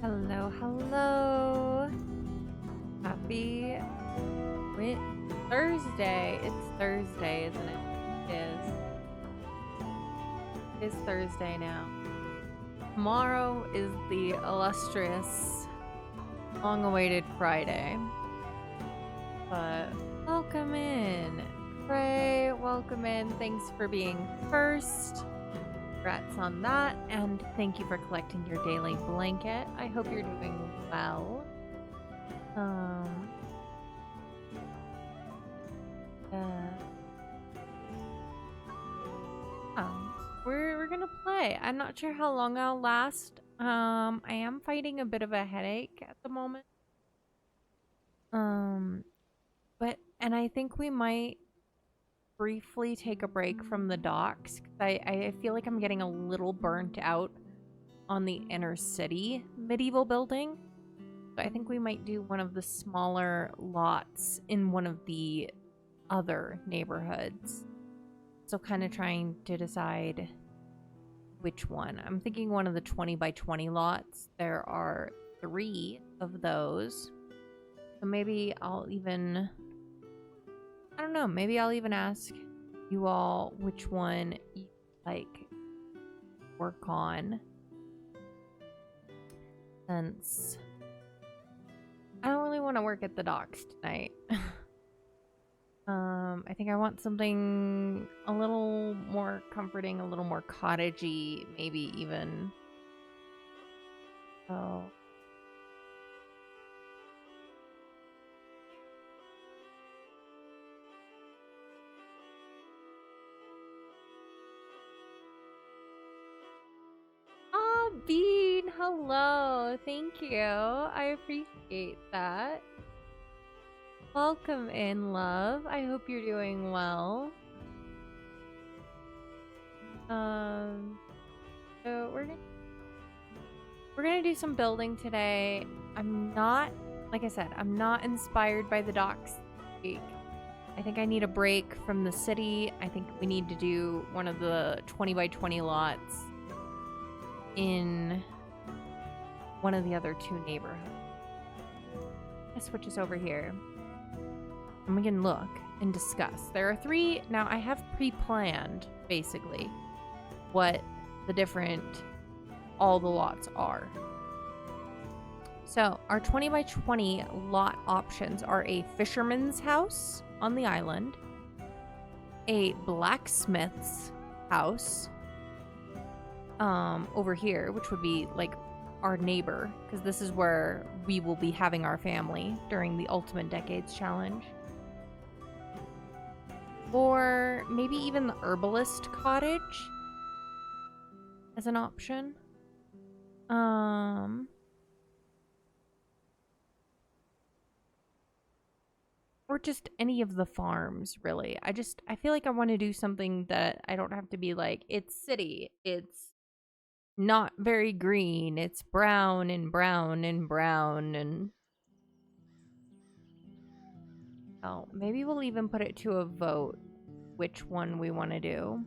Hello, hello. Happy Thursday. It's Thursday, isn't it? It is. It is Thursday now. Tomorrow is the illustrious, long-awaited Friday. But welcome in. Pray, welcome in. Thanks for being first. Congrats on that, and thank you for collecting your daily blanket. I hope you're doing well. We're gonna play. I'm not sure how long I'll last. I am fighting a bit of a headache at the moment. And I think we might briefly take a break from the docks. I feel like I'm getting a little burnt out on the inner city medieval building. So I think we might do one of the smaller lots in one of the other neighborhoods. So kind of trying to decide which one. I'm thinking one of the 20 by 20 lots. There are 3 of those. So maybe I'll even... I don't know. Maybe I'll even ask you all which one you work on. Since I don't really want to work at the docks tonight. I think I want something a little more comforting, a little more cottagey, maybe even. Oh. Oh, Bean, hello. Thank you. I appreciate that. Welcome in, love. I hope you're doing well. So we're gonna do some building today. I'm not, like I said, I'm not inspired by the docks this week. I think I need a break from the city. I think we need to do one of the 20 by 20 lots in one of the other 2 neighborhoods. Let's switch us over here. And we can look and discuss. There are 3. Now, I have pre-planned, basically, what all the lots are. So, our 20 by 20 lot options are a fisherman's house on the island, a blacksmith's house over here, which would be like our neighbor, because this is where we will be having our family during the Ultimate Decades Challenge. Or maybe even the herbalist cottage as an option. Or just any of the farms, really. I feel like I want to do something that I don't have to be like, it's city, it's not very green, it's brown and brown and brown and... Oh, maybe we'll even put it to a vote which one we want to do.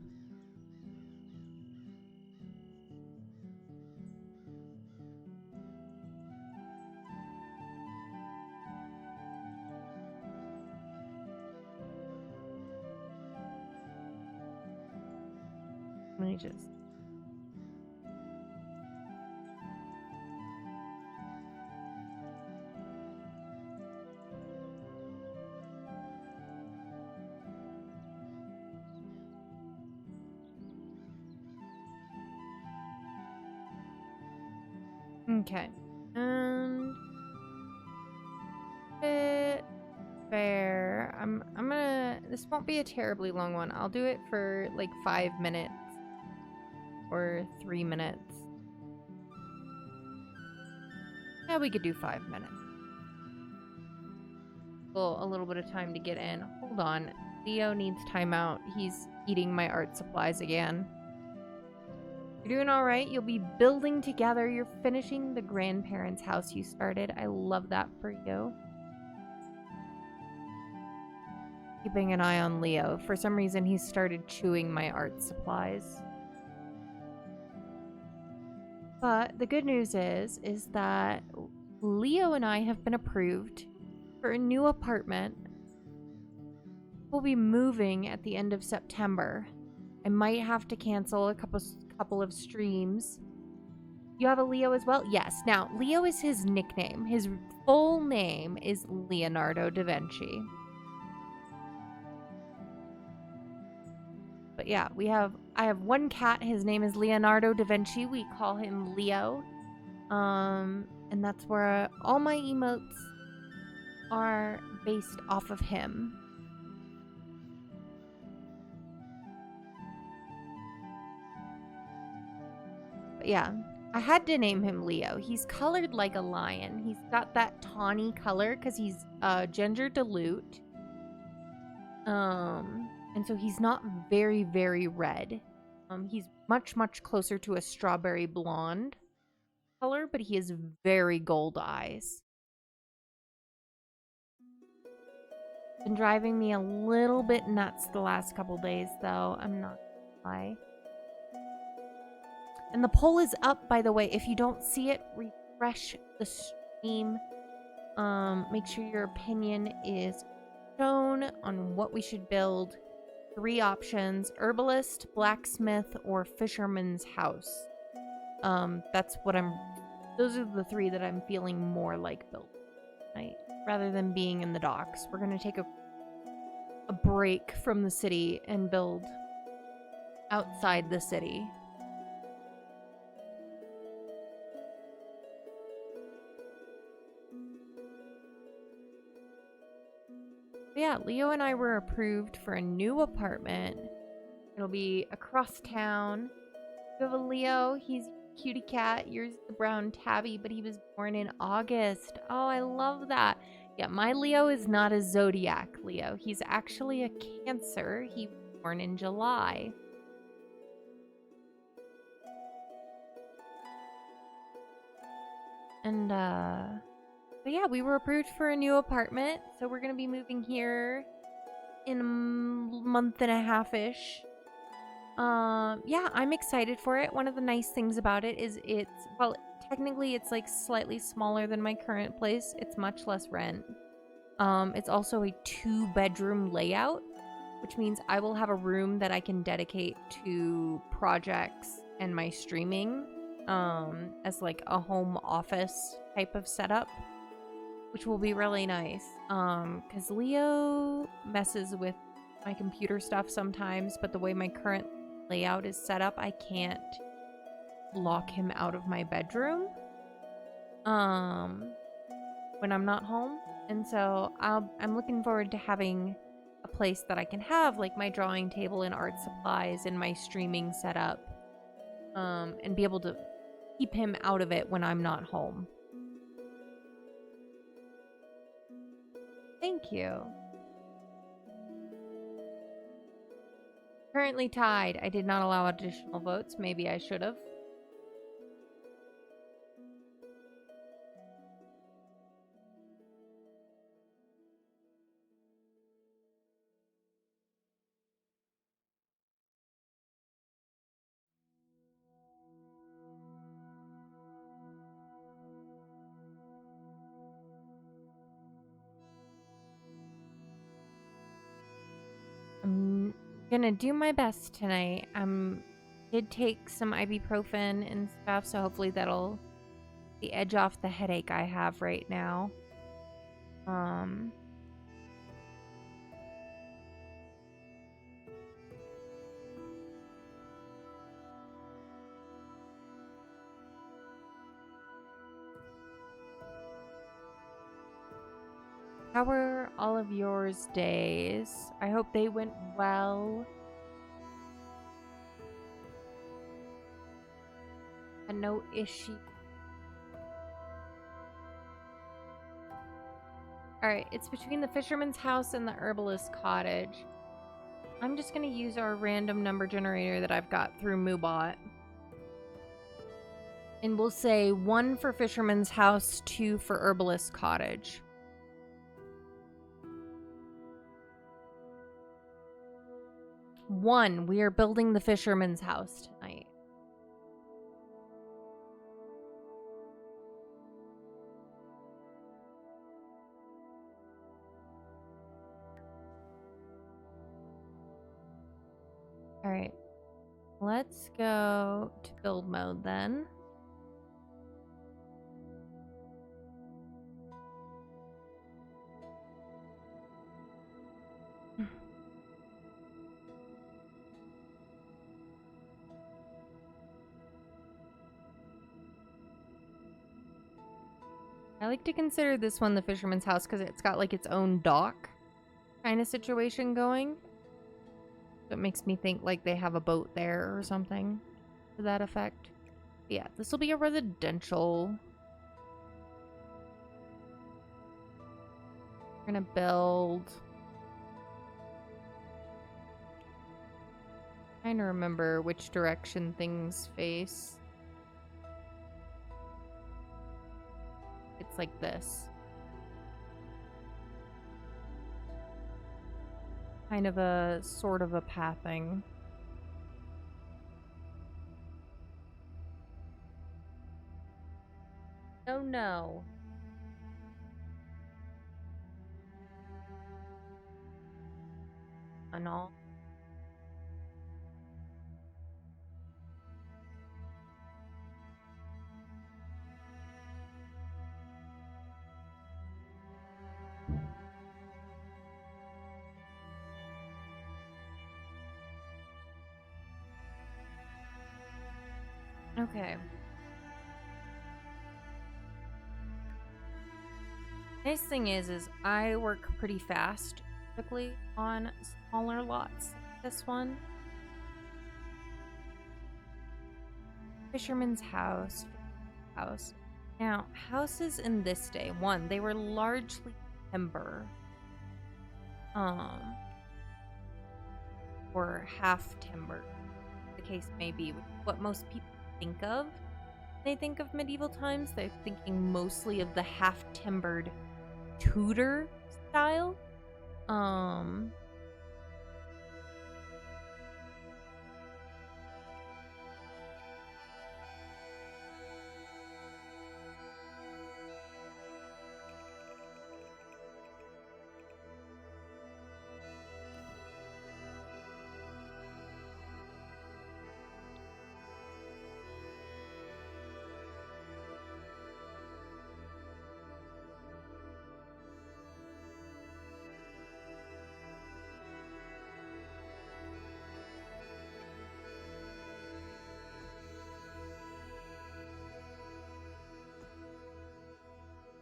Let me just... Okay. Bit fair. I'm gonna... This won't be a terribly long one. I'll do it for like 5 minutes. Or 3 minutes. Yeah, we could do 5 minutes. Well, a little bit of time to get in. Hold on. Leo needs timeout. He's eating my art supplies again. You're doing all right. You'll be building together. You're finishing the grandparents' house you started. I love that for you. Keeping an eye on Leo. For some reason, he started chewing my art supplies. But the good news is that Leo and I have been approved for a new apartment. We'll be moving at the end of September. I might have to cancel a couple of streams. You have a Leo as well? Yes. Now, Leo is his nickname. His full name is Leonardo da Vinci. But yeah, I have one cat. His name is Leonardo da Vinci. We call him Leo. And that's where all my emotes are based off of him. But yeah, I had to name him Leo. He's colored like a lion. He's got that tawny color because he's ginger dilute. And so he's not very, very red. He's much, much closer to a strawberry blonde color, but he has very gold eyes. Been driving me a little bit nuts the last couple days, though. I'm not gonna lie. And the poll is up, by the way. If you don't see it, refresh the stream. Make sure your opinion is shown on what we should build. 3 options: herbalist, blacksmith, or fisherman's house. Those are the 3 that I'm feeling more like building tonight, rather than being in the docks. We're gonna take a break from the city and build outside the city. But yeah, Leo and I were approved for a new apartment. It'll be across town. You have a Leo. He's a cutie cat. Yours is the brown tabby, but he was born in August. Oh, I love that. Yeah, my Leo is not a zodiac Leo. He's actually a Cancer. He was born in July. And, but yeah, we were approved for a new apartment. So we're going to be moving here in a month and a half-ish. Yeah, I'm excited for it. One of the nice things about it is technically it's like slightly smaller than my current place. It's much less rent. It's also a 2-bedroom layout, which means I will have a room that I can dedicate to projects and my streaming, as like a home office type of setup, which will be really nice. Because Leo messes with my computer stuff sometimes, but the way my current layout is set up, I can't lock him out of my bedroom when I'm not home. And so I'm looking forward to having a place that I can have like my drawing table and art supplies and my streaming setup, and be able to keep him out of it when I'm not home. Thank you. Currently tied. I did not allow additional votes. Maybe I should have. I'm gonna do my best tonight. Did take some ibuprofen and stuff, so hopefully that'll the edge off the headache I have right now. How were all of yours days? I hope they went well. And no issue. Alright, it's between the fisherman's house and the herbalist cottage. I'm just gonna use our random number generator that I've got through Moobot. And we'll say 1 for fisherman's house, 2 for herbalist cottage. 1, we are building the fisherman's house tonight. Alright. Let's go to build mode then. I like to consider this one the fisherman's house because it's got like its own dock kind of situation going. So it makes me think like they have a boat there or something to that effect. Yeah, this will be a residential. We're gonna build. Trying to remember which direction things face. It's like this. Kind of a sort of a pathing. Oh no. And all. Okay. Nice thing is I work pretty fast, typically on smaller lots like this one. Fisherman's house. Now, houses in this day, one, they were largely timber. Or half timber. The case may be what most people think of. They think of medieval times, they're thinking mostly of the half timbered Tudor style.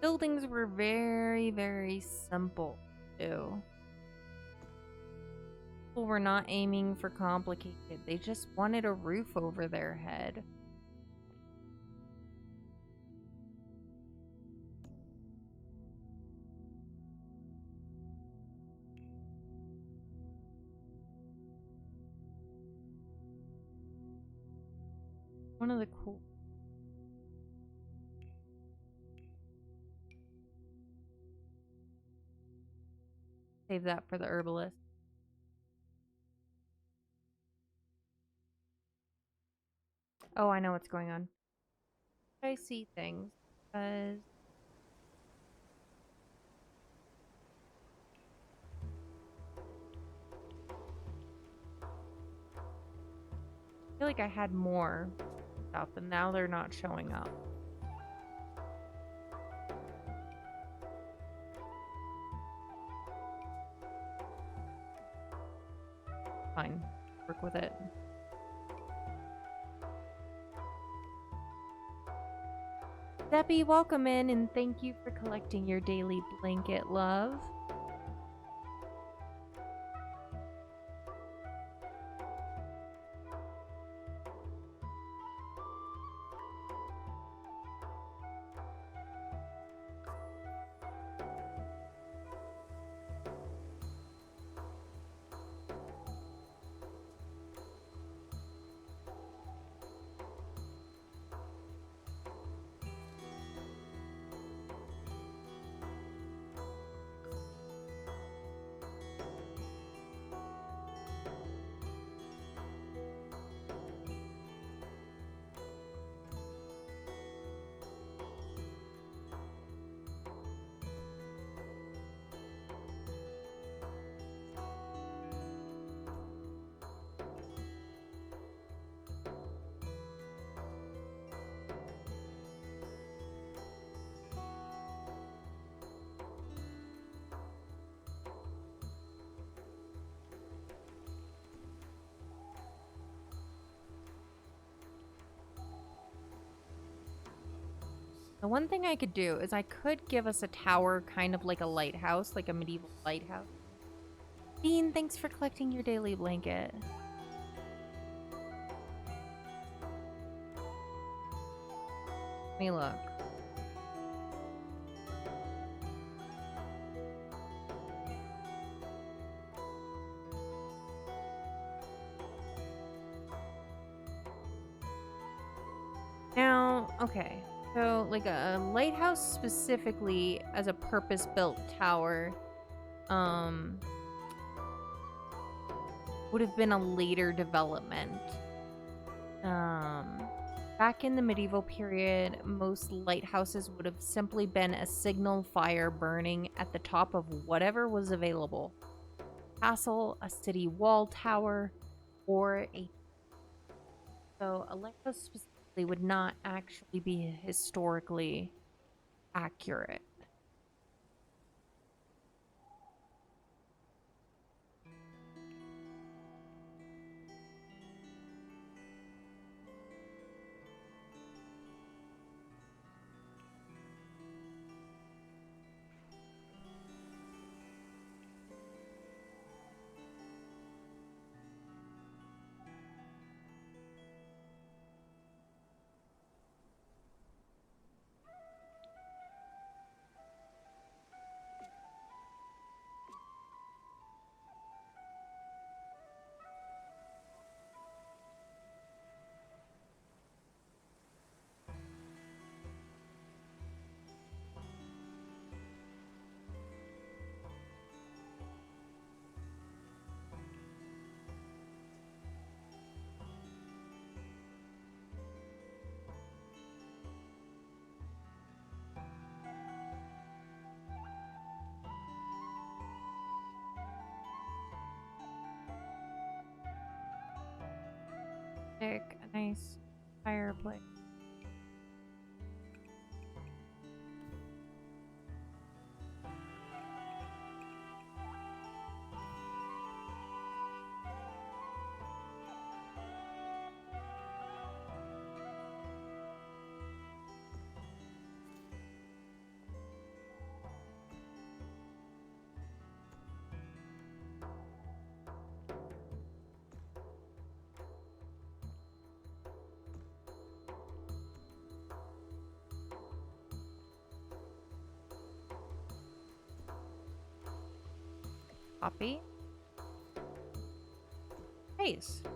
Buildings were very, very simple, too. People were not aiming for complicated. They just wanted a roof over their head. One of the cool... Save that for the herbalist. Oh, I know what's going on. I see things, because... I feel like I had more stuff, and now they're not showing up. Fine. Work with it. Debbie, welcome in, and thank you for collecting your daily blanket, love. The one thing I could do is I could give us a tower, kind of like a lighthouse, like a medieval lighthouse. Dean, thanks for collecting your daily blanket. Let me look. Now, okay. So, like a lighthouse specifically as a purpose-built tower, um, would have been a later development. Back in the medieval period, most lighthouses would have simply been a signal fire burning at the top of whatever was available. Castle, a city wall tower, or a... So a lighthouse specifically would not actually be historically accurate. Pick a nice fireplace. Copy. Paste.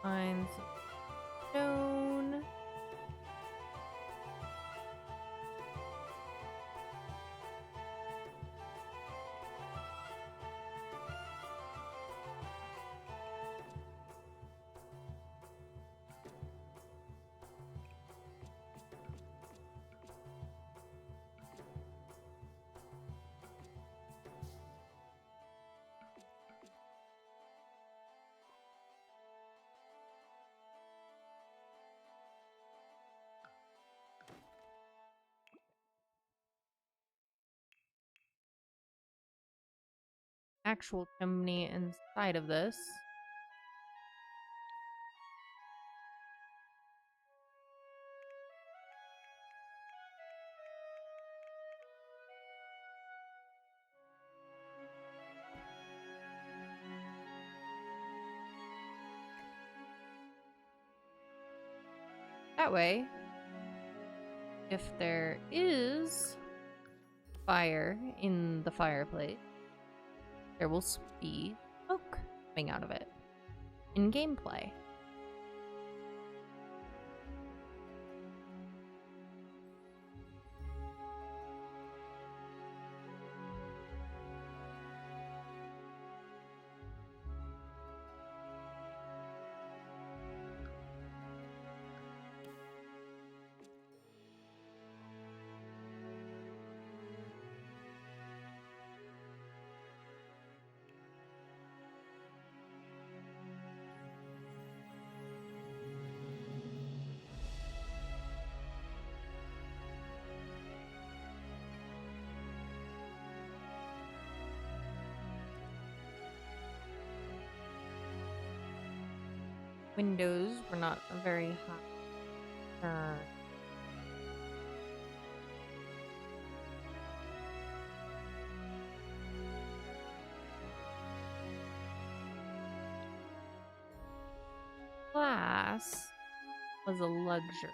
Find some stone. Actual chimney inside of this. That way, if there is fire in the fireplace, there will be smoke coming out of it in gameplay. Windows were not a very high. Glass was a luxury.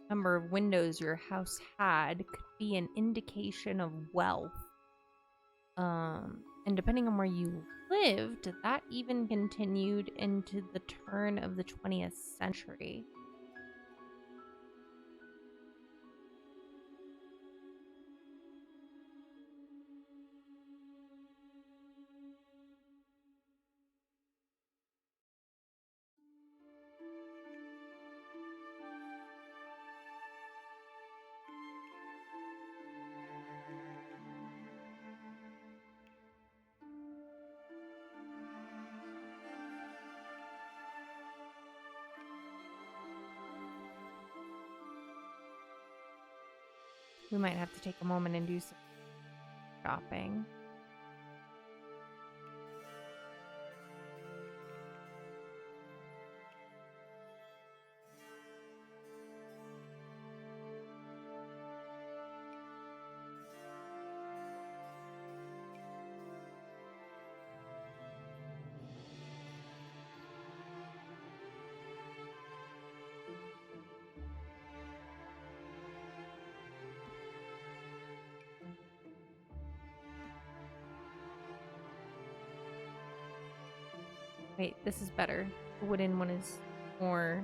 Number of windows your house had could be an indication of wealth. And depending on where you lived, that even continued into the turn of the 20th century. We might have to take a moment and do some shopping. Wait, this is better. The wooden one is more...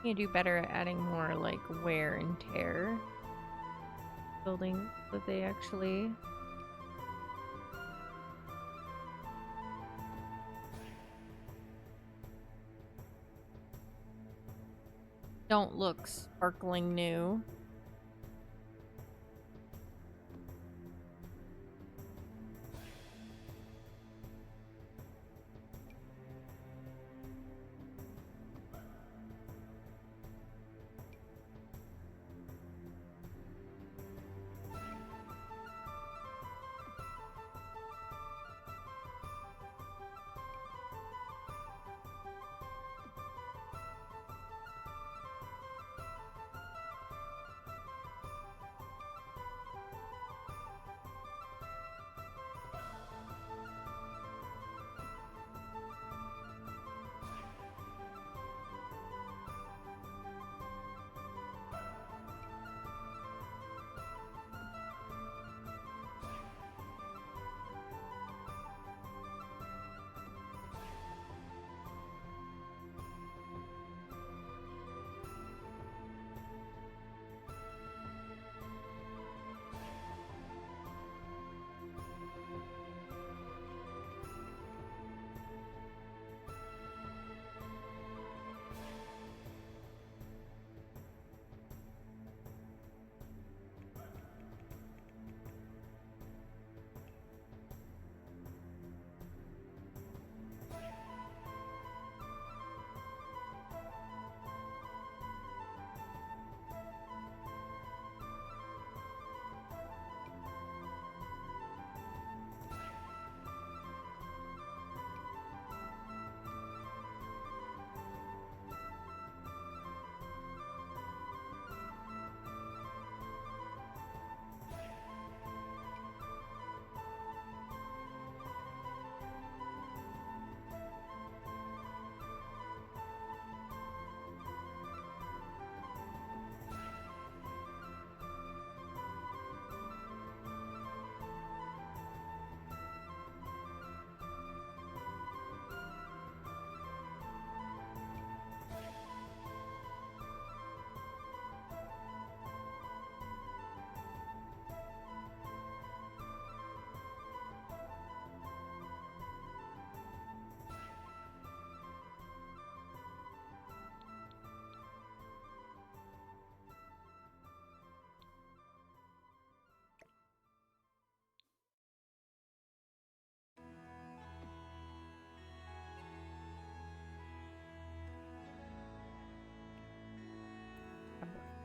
You do better at adding more like wear and tear building that they actually don't look sparkling new.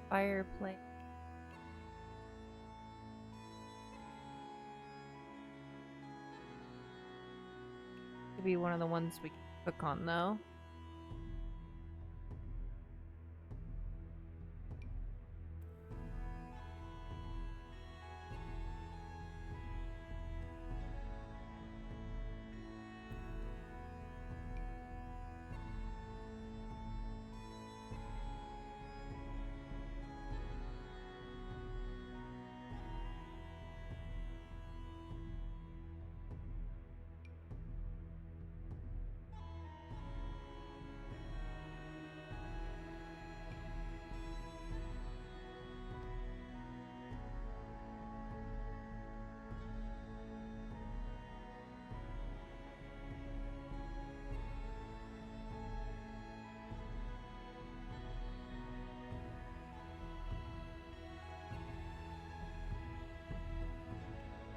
Fireplace. Could be one of the ones we can cook on though.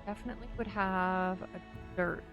Definitely would have a dirt.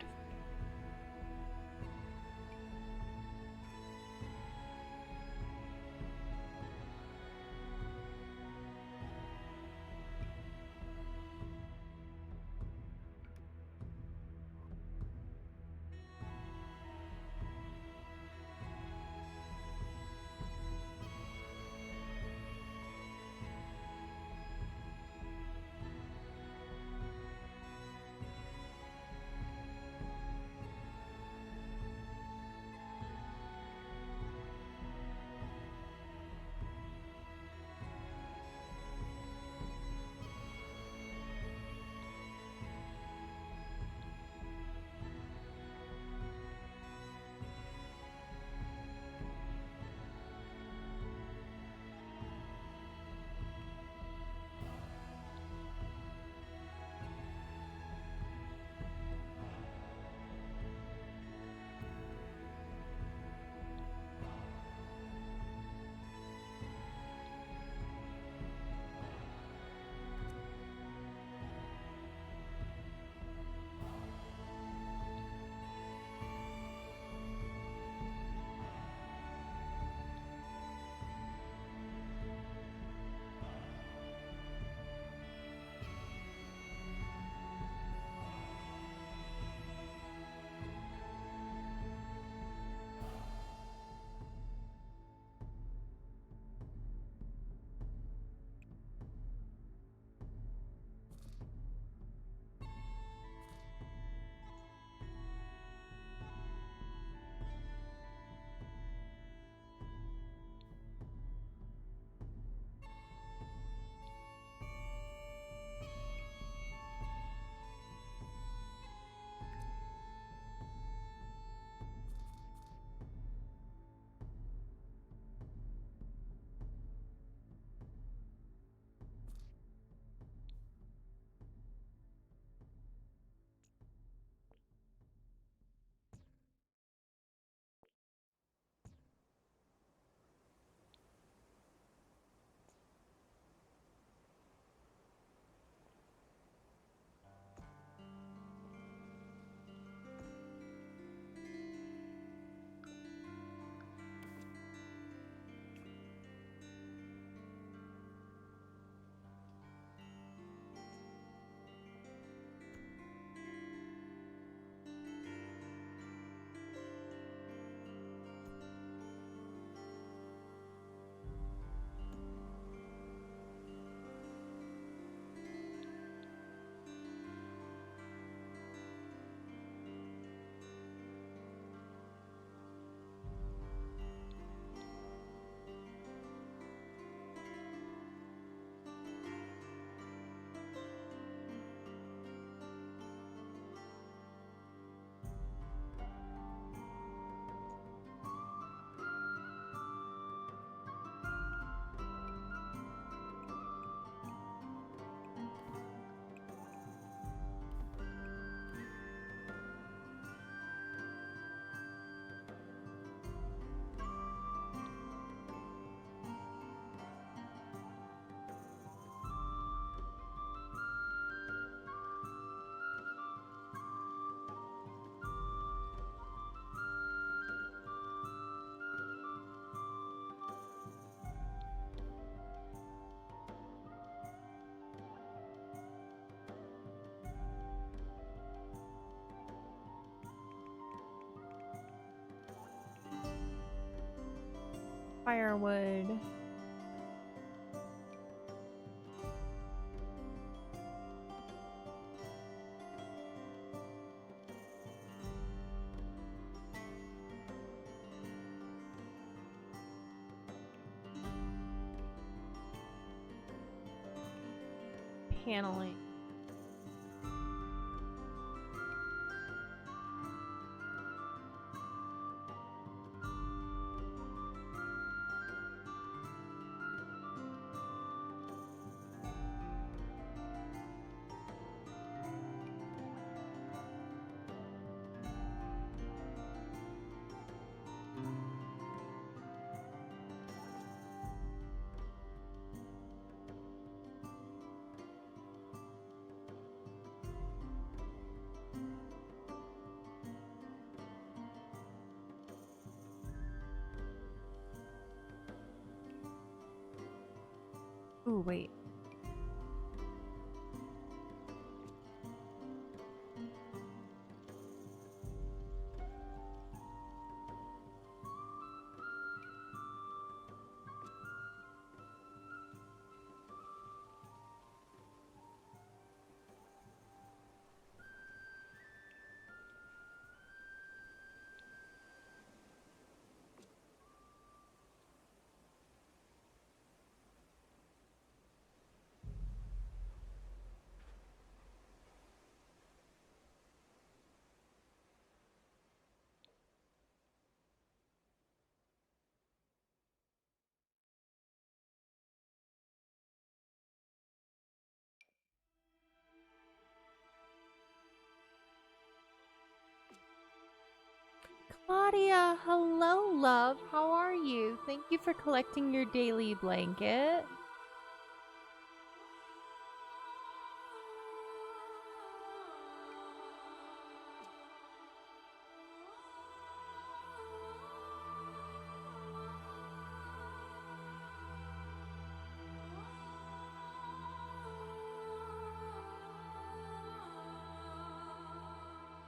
firewood. Paneling. Ooh, wait. Claudia, hello, love. How are you? Thank you for collecting your daily blanket.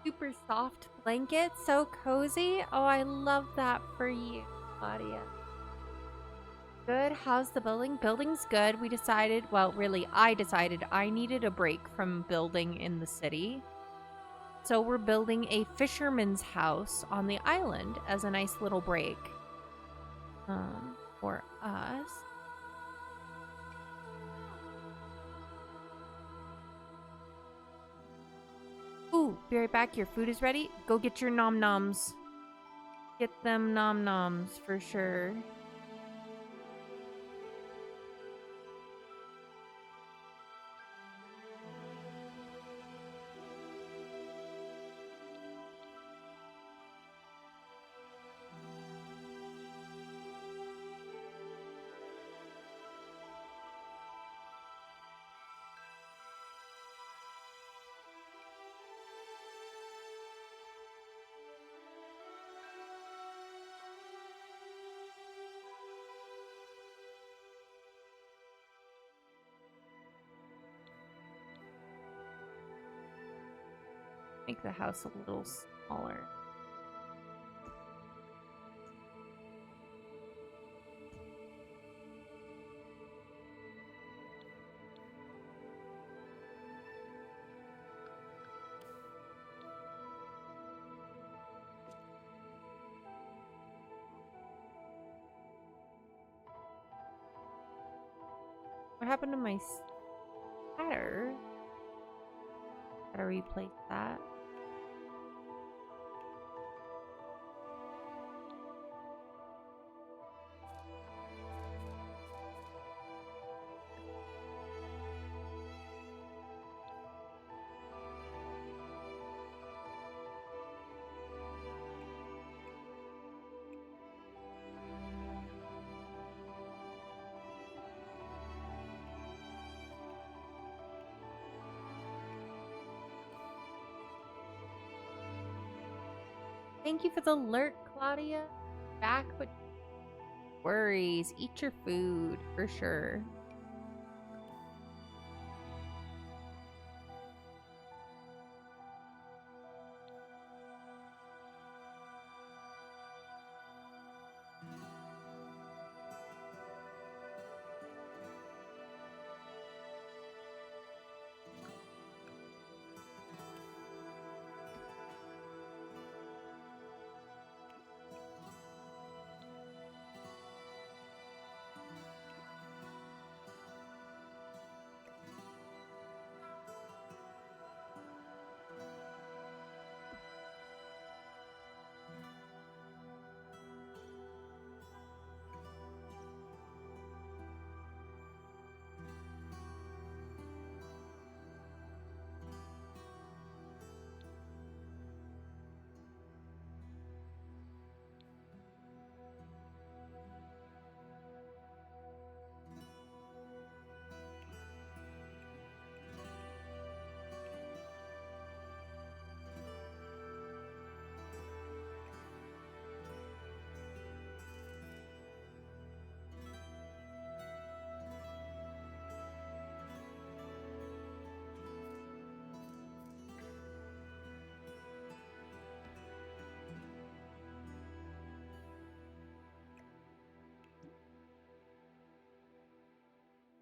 Super soft blanket, so cozy. Oh, I love that for you, Claudia. Good. How's the building? Building's good. We decided, well, really, I decided I needed a break from building in the city. So we're building a fisherman's house on the island as a nice little break for us. Ooh, be right back. Your food is ready. Go get your nom noms. Get them nom noms for sure. Make the house a little smaller. What happened to my scatter? Gotta replace that. Thank you for the alert, Claudia. Back, but worries. Eat your food for sure.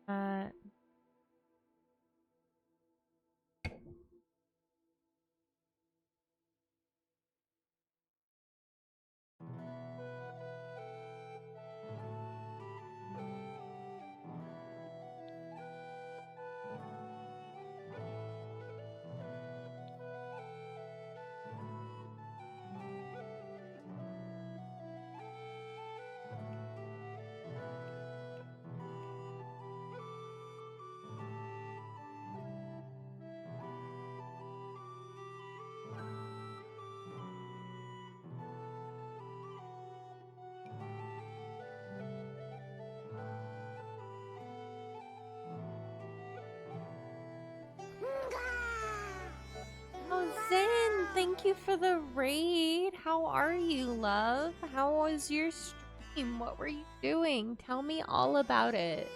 Uh, oh, Zen, thank you for the raid. How are you, love? How was your stream? What were you doing? Tell me all about it.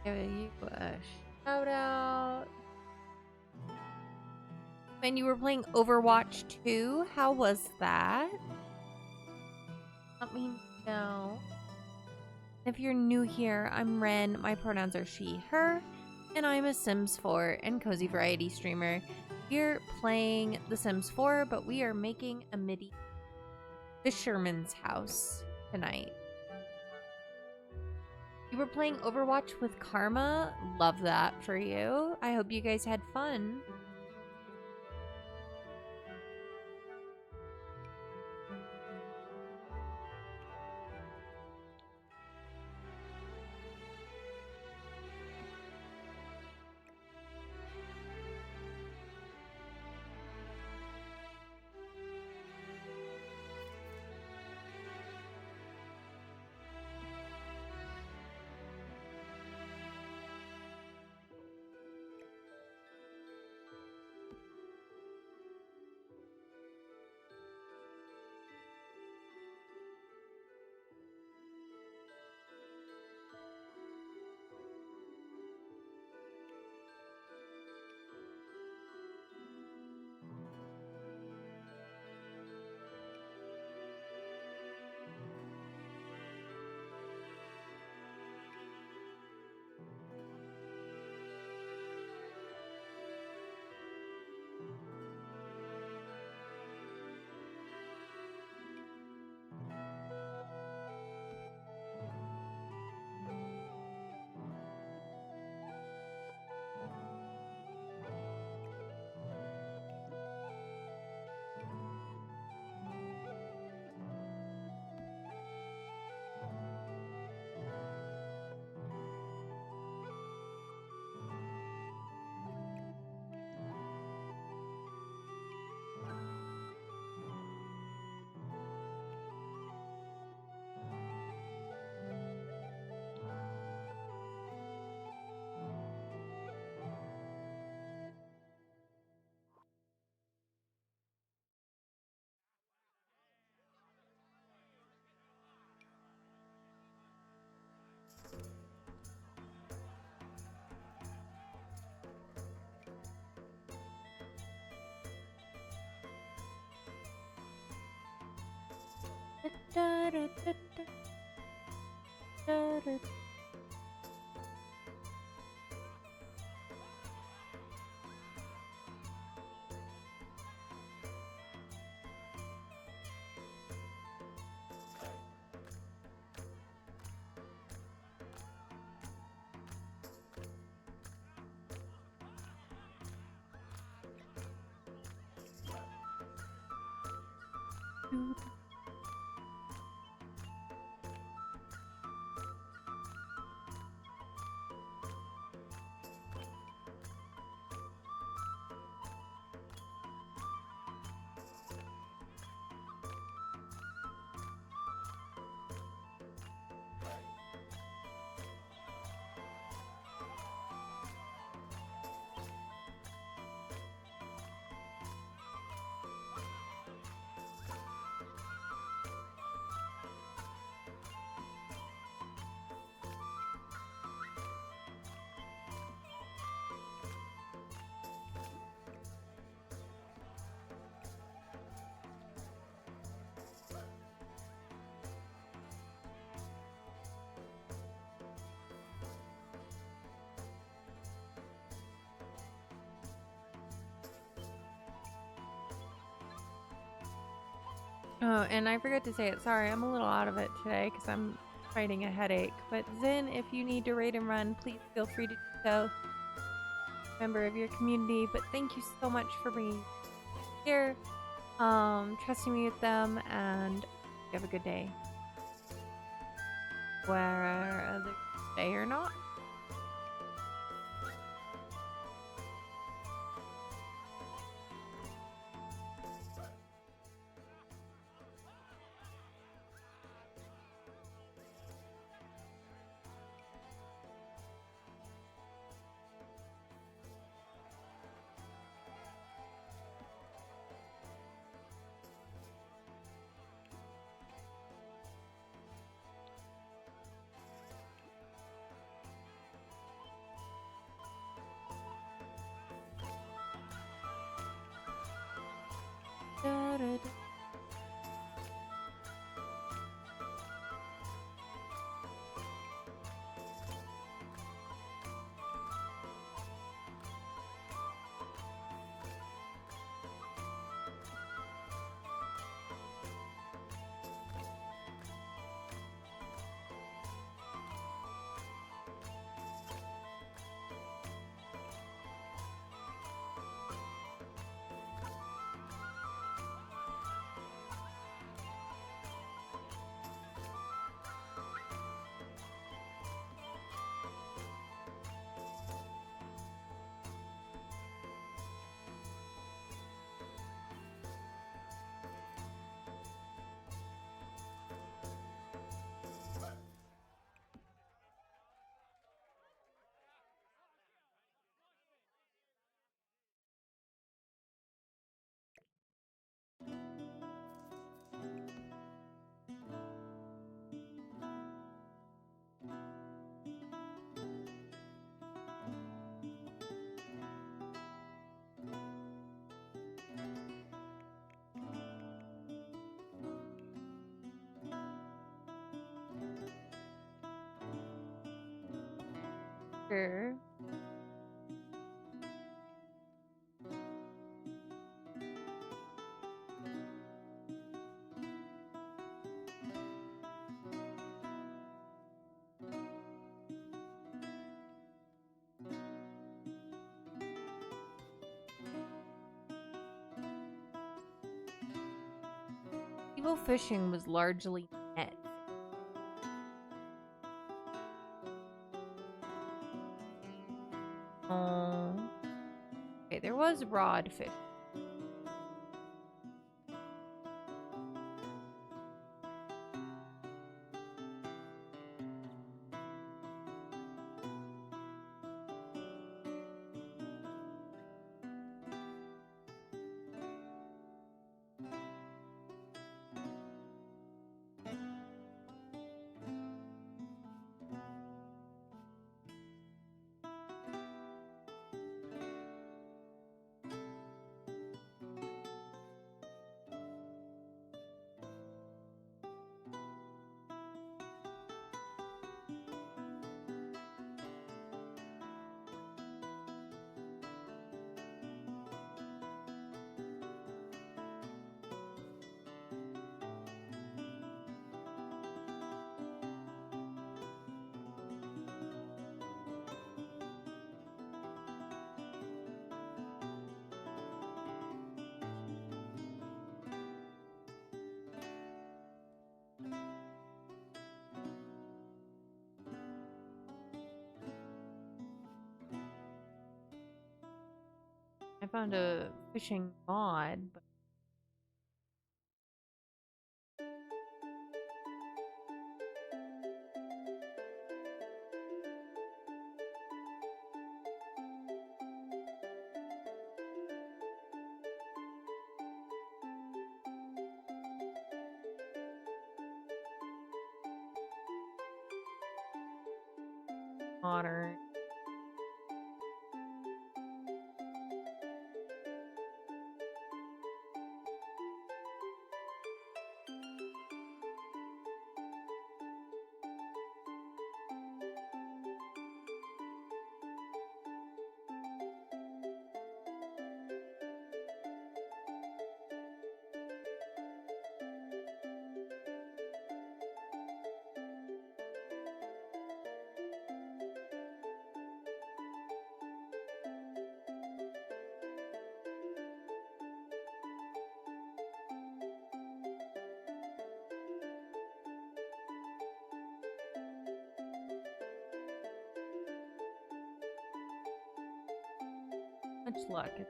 Give you a shout out. When you were playing Overwatch 2, how was that? Let me know. If you're new here, I'm Ren. My pronouns are she, her, and I'm a Sims 4 and Cozy Variety streamer. We're playing The Sims 4, but we are making a MIDI Fisherman's house tonight. You were playing Overwatch with Karma. Love that for you. I hope you guys had fun. Da, da, da, da, da, da. Oh, and I forgot to say it. Sorry, I'm a little out of it today because I'm fighting a headache. But Zin, if you need to raid and run, please feel free to do so. Member of your community. But thank you so much for being here, trusting me with them, and you have a good day. Whether day or not. Da, da, da. Sure. Evil fishing was largely net. Oh. Okay, there was rod fish. I found a fishing mod, but modern. Much luck. It's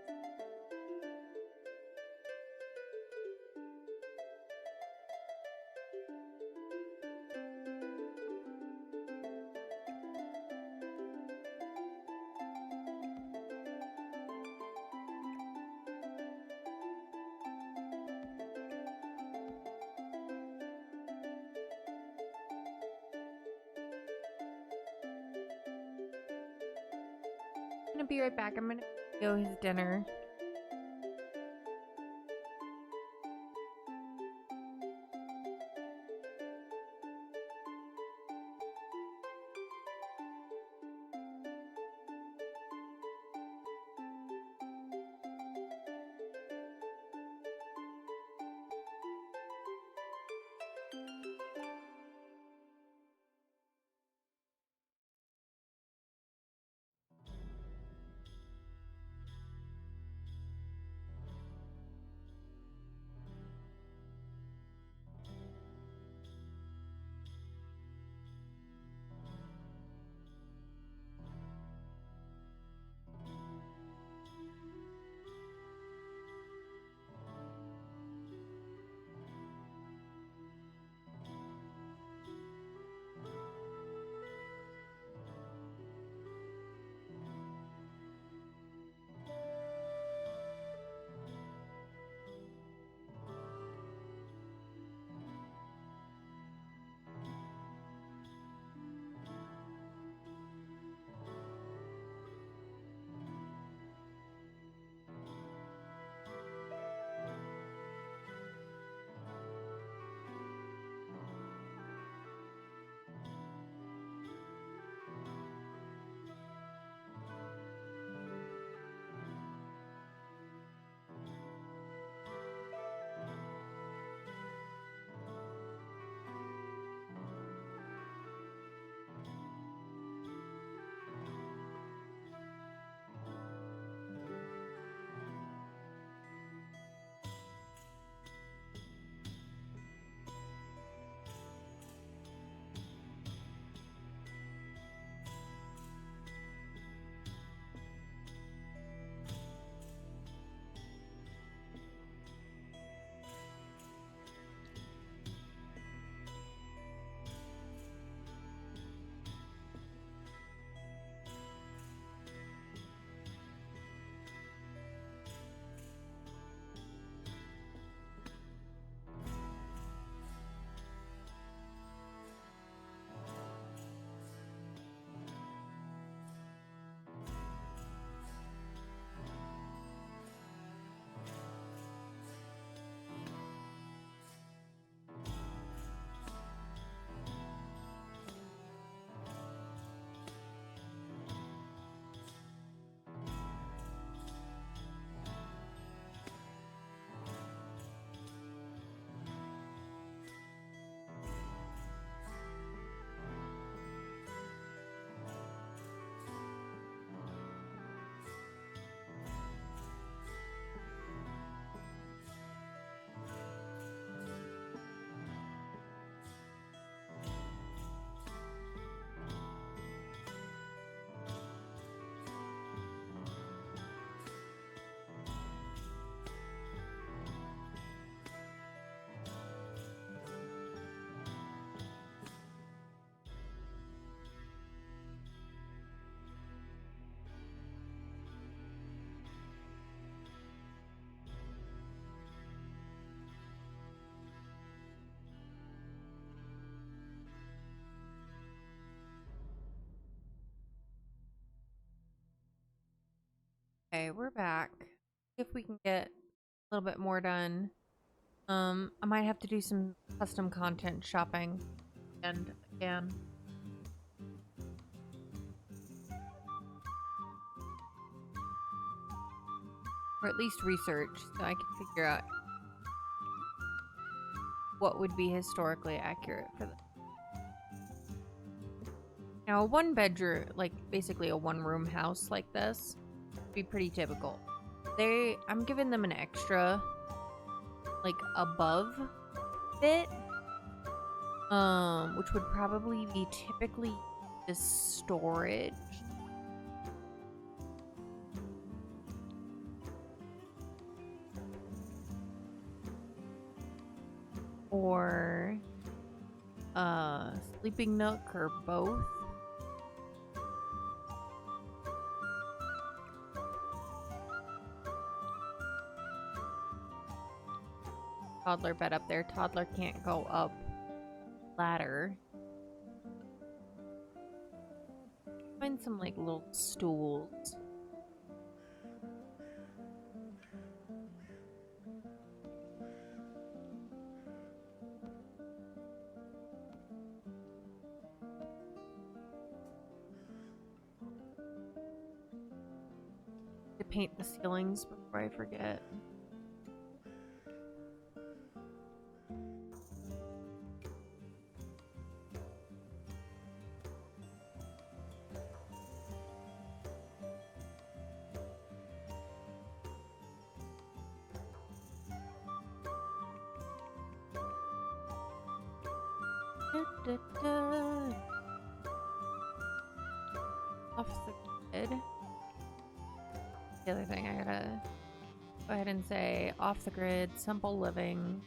gonna be right back. I'm gonna go his dinner. Okay, we're back. See if we can get a little bit more done. I might have to do some custom content shopping and again. Or at least research so I can figure out what would be historically accurate for this. Now, a one bedroom, like basically a one room house like this, would be pretty typical. I'm giving them an extra, like above bit, which would probably be typically the storage. or sleeping nook or both. Toddler bed up there. Toddler can't go up ladder. Find some like little stools. To paint the ceilings before I forget. Off the grid. The other thing I gotta go ahead and say off the grid, simple living.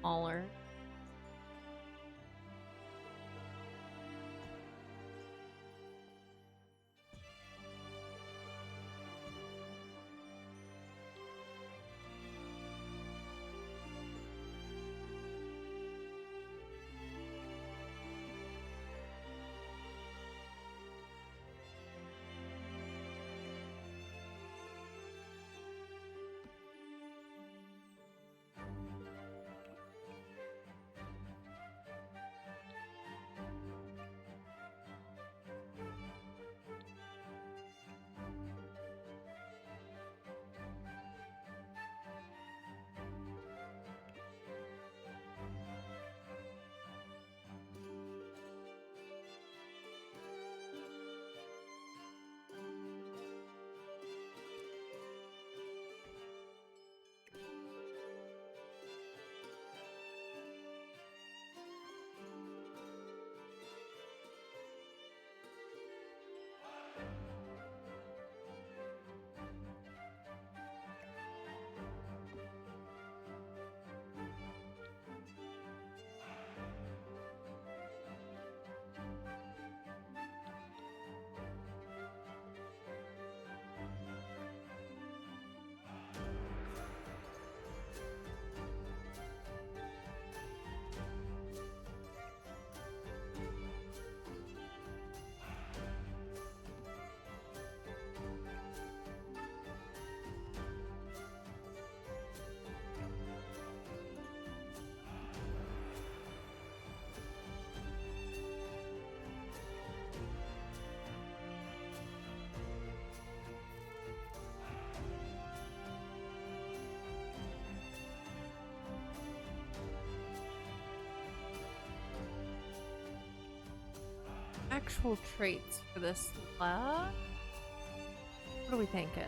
Smaller. Actual traits for this lab? What are we thinking?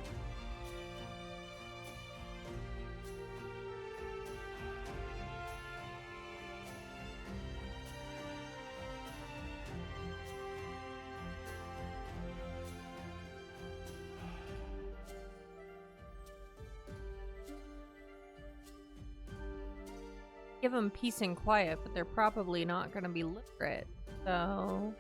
Give them peace and quiet, but they're probably not going to be literate, so...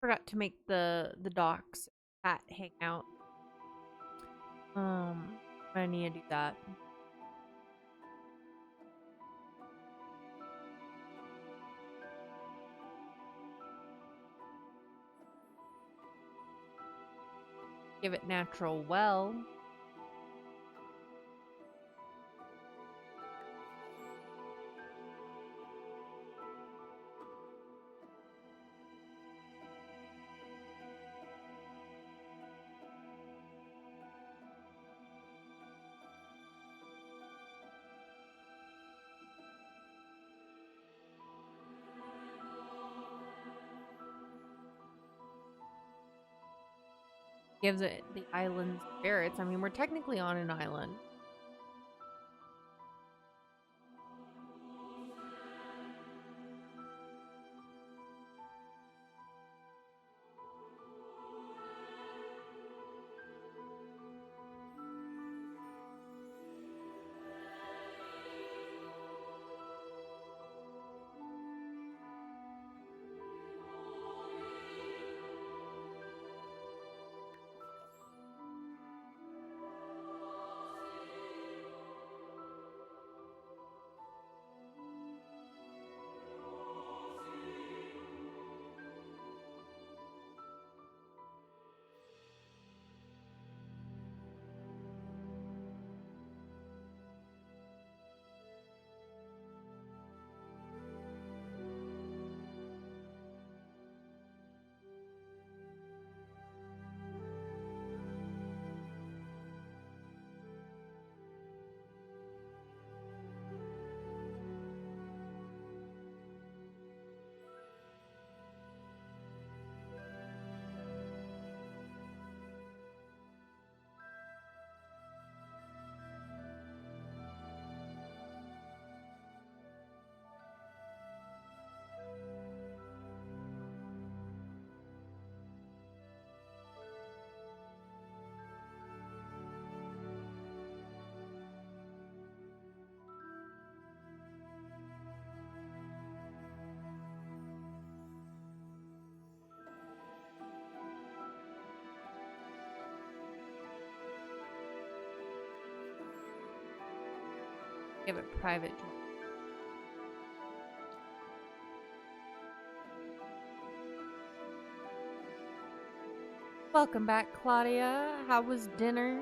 forgot to make the docks cat hangout. I need to do that. Give it natural well. Gives it the island spirits. I mean, we're technically on an island. Give it private. Welcome back, Claudia. How was dinner?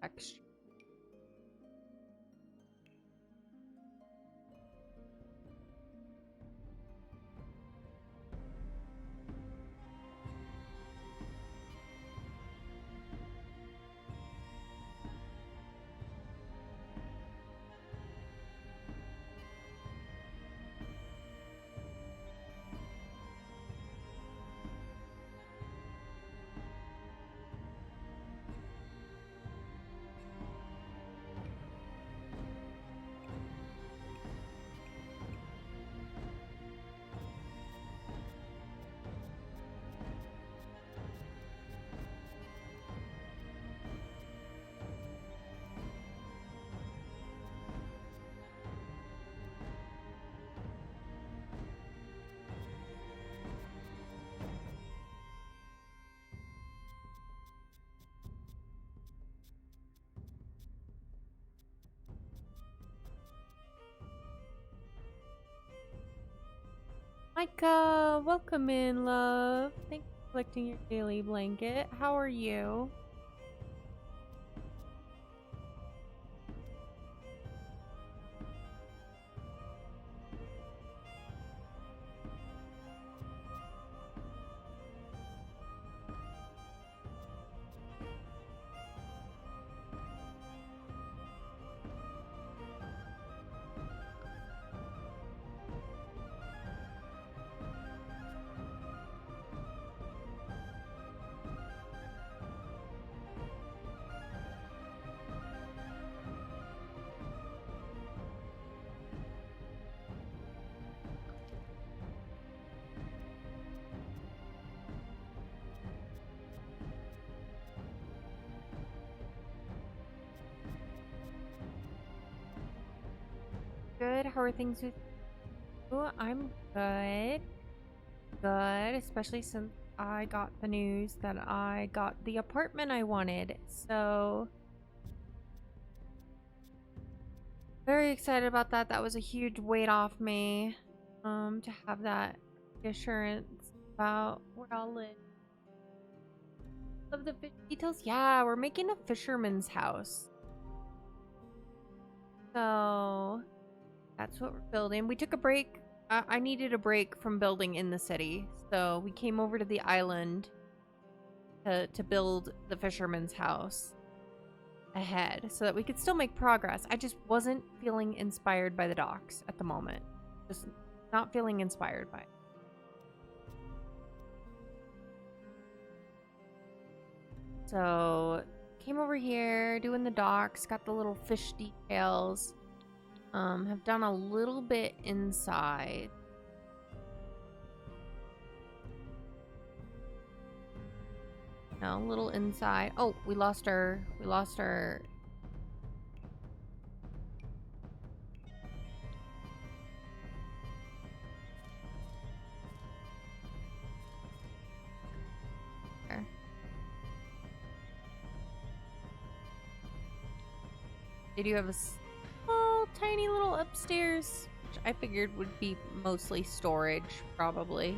texture. Micah, welcome in, love. Thanks for collecting your daily blanket. How are you? Good. How are things with you? I'm good. Good, especially since I got the news that I got the apartment I wanted. So, very excited about that. That was a huge weight off me. To have that assurance about where I'll live. Love the fish details. Yeah, we're making a fisherman's house. So, that's what we're building. We took a break. I needed a break from building in the city. So, we came over to the island to build the fisherman's house ahead so that we could still make progress. I just wasn't feeling inspired by the docks at the moment. Just not feeling inspired by it. So came over here doing the docks, got the little fish details. Have done a little bit inside. No, a little inside. Oh, we lost our there. They do have a small, tiny little upstairs, which I figured would be mostly storage, probably.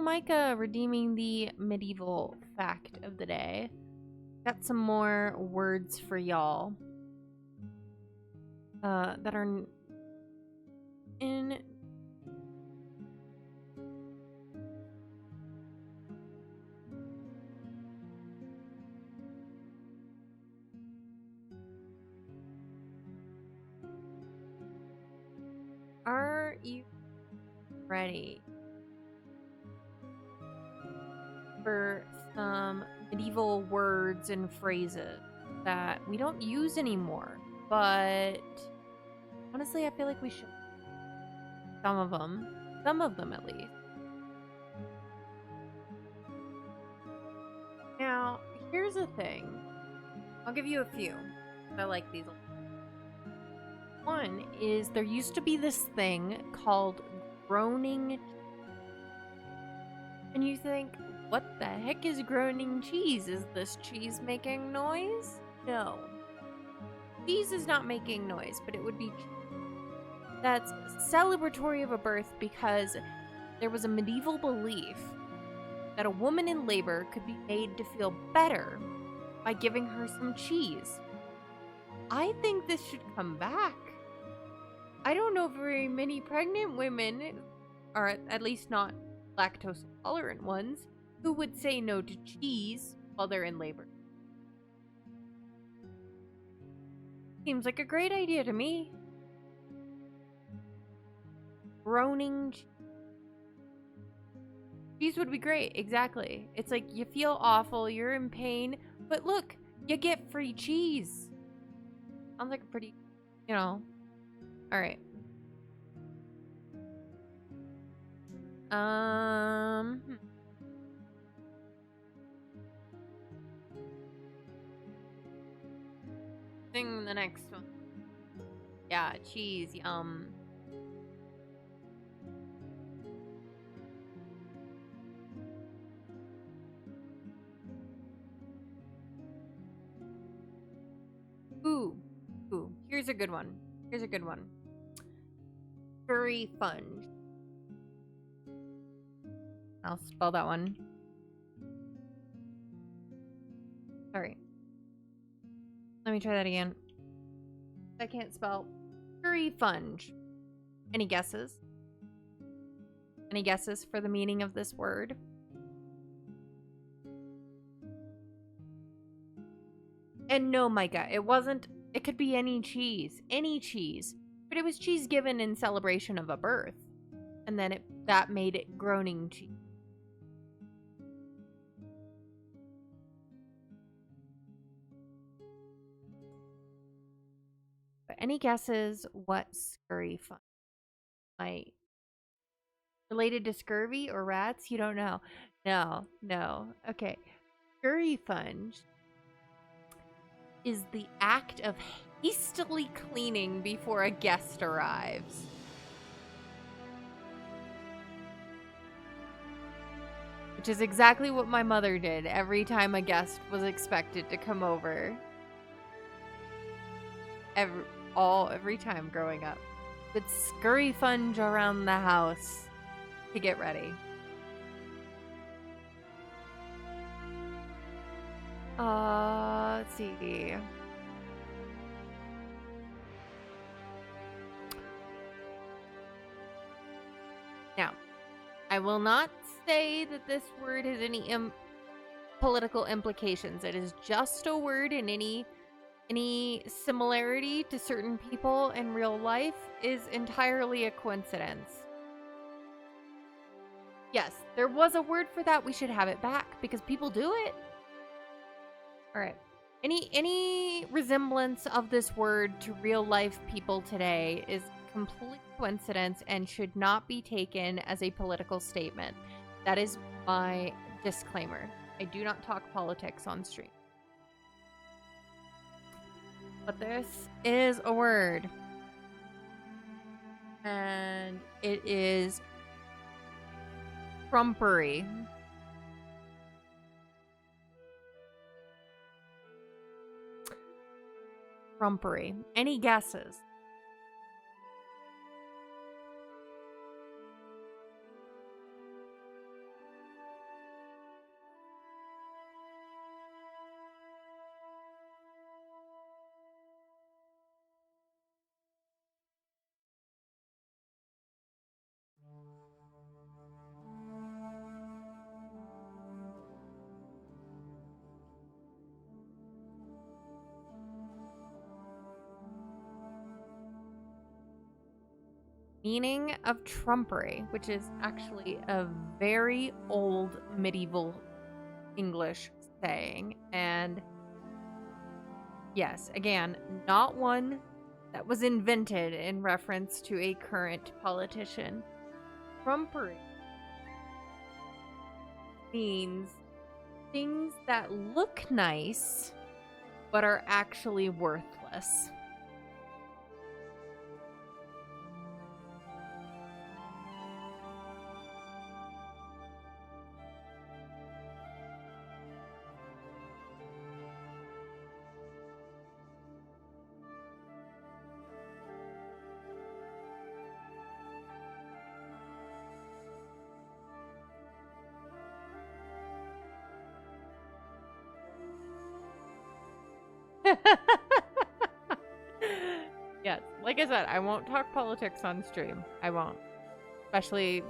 Micah redeeming the medieval fact of the day. Got some more words for y'all that are in Are you ready for some medieval words and phrases that we don't use anymore, but honestly, I feel like we should. Some of them at least. Now, here's the thing. I'll give you a few. I like these. One is there used to be this thing called groaning. And you think, what the heck is groaning cheese? Is this cheese making noise? No. Cheese is not making noise, but it would be that's celebratory of a birth because there was a medieval belief that a woman in labor could be made to feel better by giving her some cheese. I think this should come back. I don't know very many pregnant women, or at least not lactose intolerant ones, who would say no to cheese while they're in labor. Seems like a great idea to me. Groaning cheese would be great, exactly. It's like you feel awful, you're in pain, but look, you get free cheese. Sounds like a pretty, Alright. Sing the next one. Yeah, cheese, yum. Ooh. Here's a good one. Curry fudge. I'll spell that one. Sorry. Let me try that again. I can't spell. Curry fudge. Any guesses? Any guesses for the meaning of this word? And no, Micah, it wasn't. It could be any cheese. But it was cheese given in celebration of a birth. And then that made it groaning cheese. But any guesses what scurry fun might related to scurvy or rats? You don't know. No. Okay. Scurry funge is the act of hastily cleaning before a guest arrives. Which is exactly what my mother did every time a guest was expected to come over. Every time growing up. Would scurry funge around the house to get ready. Let's see. Now, I will not say that this word has any political implications. It is just a word, and any similarity to certain people in real life is entirely a coincidence. Yes, there was a word for that. We should have it back because people do it. All right. Any resemblance of this word to real life people today is complete coincidence and should not be taken as a political statement. That is my disclaimer. I do not talk politics on stream. But this is a word. And it is trumpery. Trumpery. Any guesses? Meaning of trumpery, which is actually a very old medieval English saying. And yes, again, not one that was invented in reference to a current politician. Trumpery means things that look nice but are actually worthless. Yes, like I said, I won't talk politics on stream. I won't. Especially,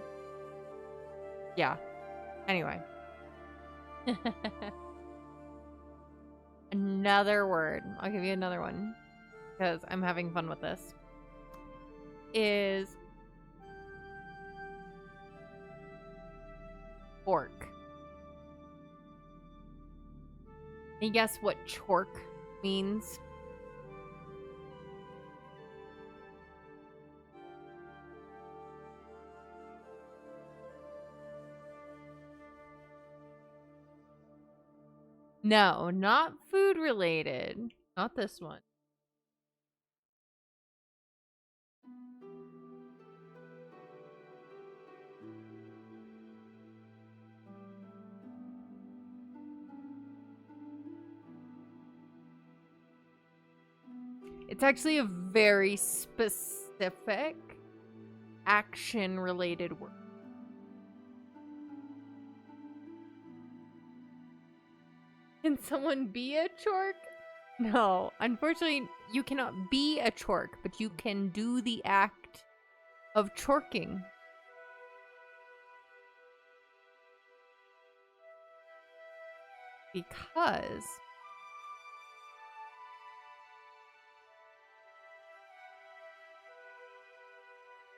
yeah. Anyway. Another word. I'll give you another one because I'm having fun with this. Is fork. Can you guess what chork means? No, not food related. Not this one. It's actually a very specific action related word. Can someone be a chork? No, unfortunately, you cannot be a chork, but you can do the act of chorking. Because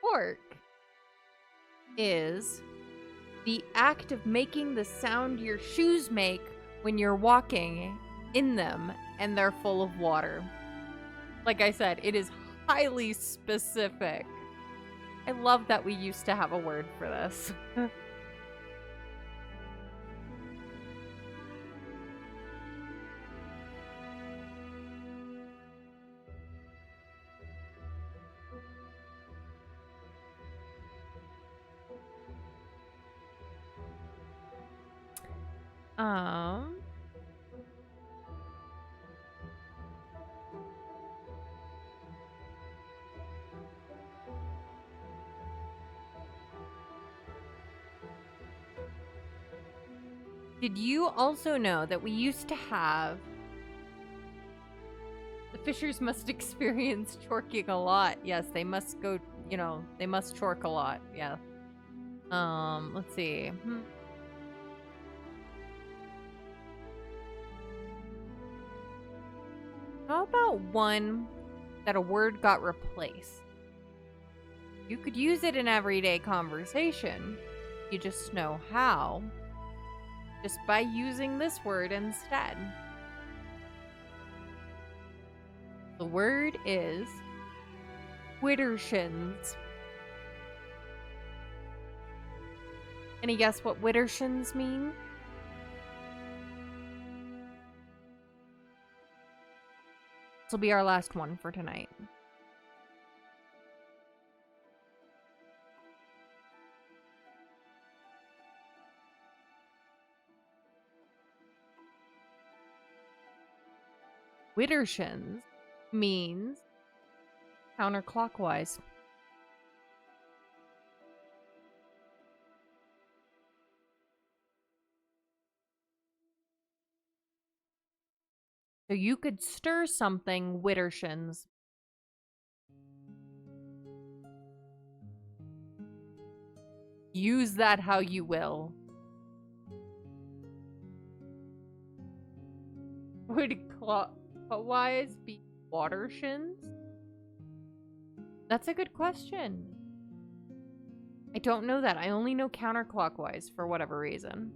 chork is the act of making the sound your shoes make when you're walking in them and they're full of water. Like I said, it is highly specific. I love that we used to have a word for this. um Did you also know that we used to have the fishers must experience chorking a lot? Yes, they must go, they must chork a lot. Yeah. Let's see. How about one that a word got replaced? You could use it in everyday conversation. You just know how. Just by using this word instead. The word is widdershins. Can you guess what widdershins mean? This will be our last one for tonight. Widdershins means counterclockwise. So you could stir something widdershins. Use that how you will. Would clockwise be watershins? That's a good question. don't know that. I only know counterclockwise for whatever reason.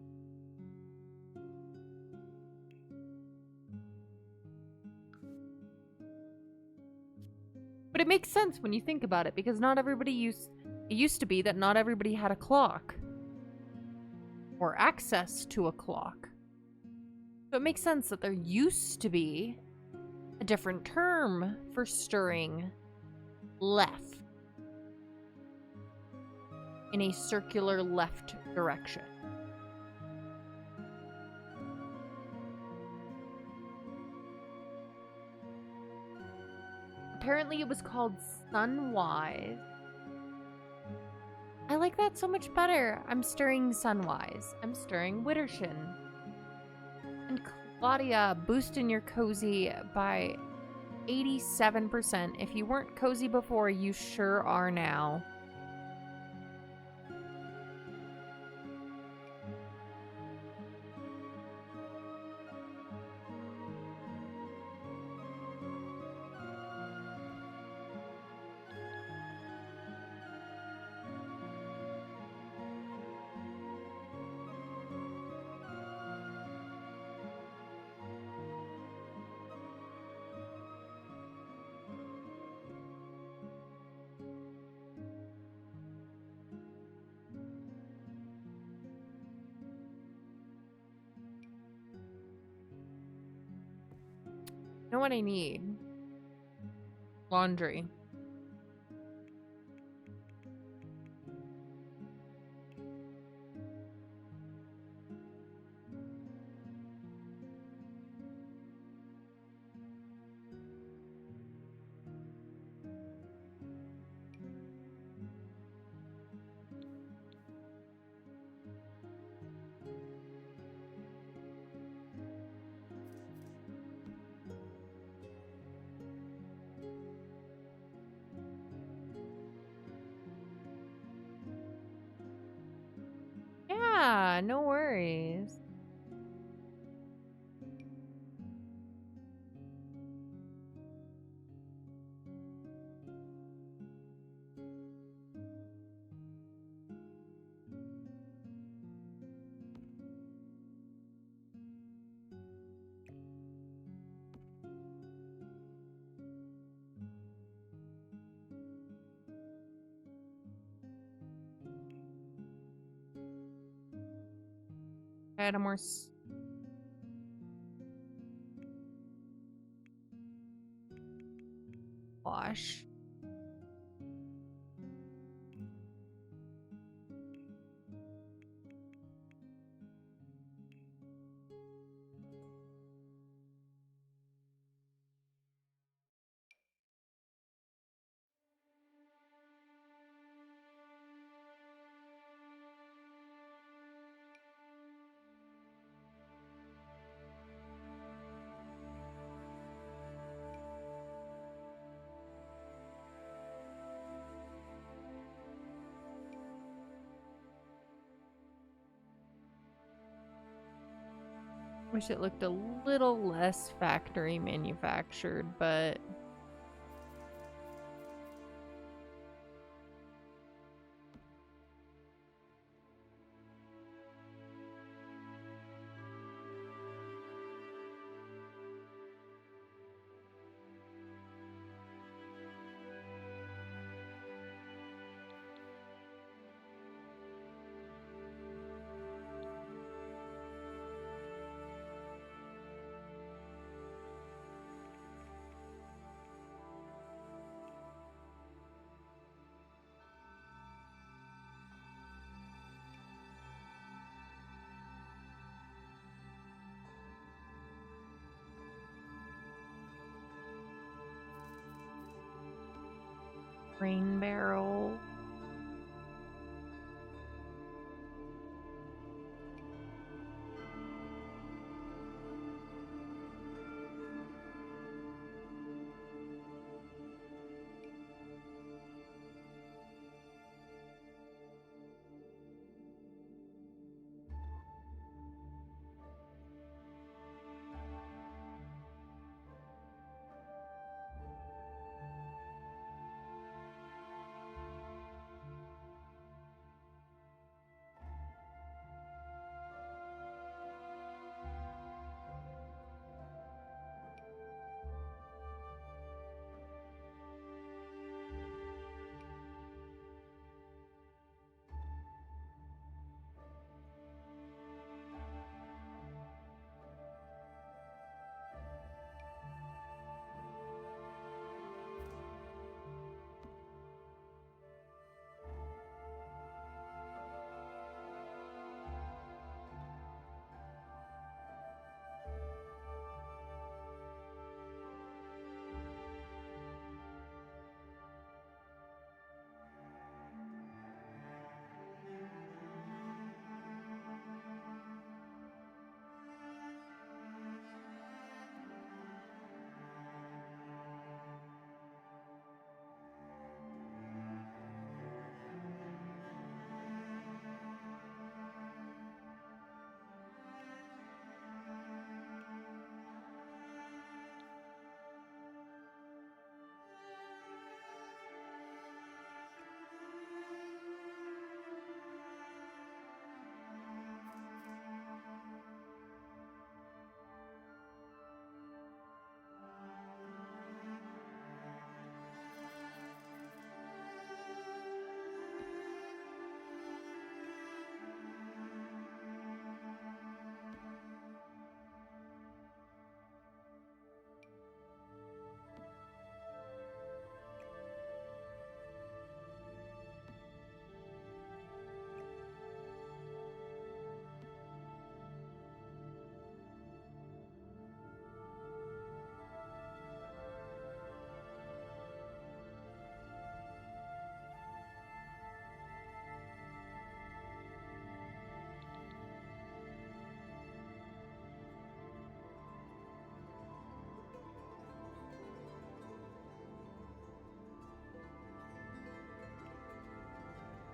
But it makes sense when you think about it, because not everybody it used to be that not everybody had a clock. Or access to a clock. So it makes sense that there used to be a different term for stirring left in a circular left direction. Apparently it was called Sunwise. I like that so much better. I'm stirring Sunwise. I'm stirring Wittershin. And Claudia, boosting your cozy by 87%. If you weren't cozy before, you sure are now. You know what I need? Laundry. Yeah, no worries. Add a more wash. Wish it looked a little less factory manufactured, but rain barrel.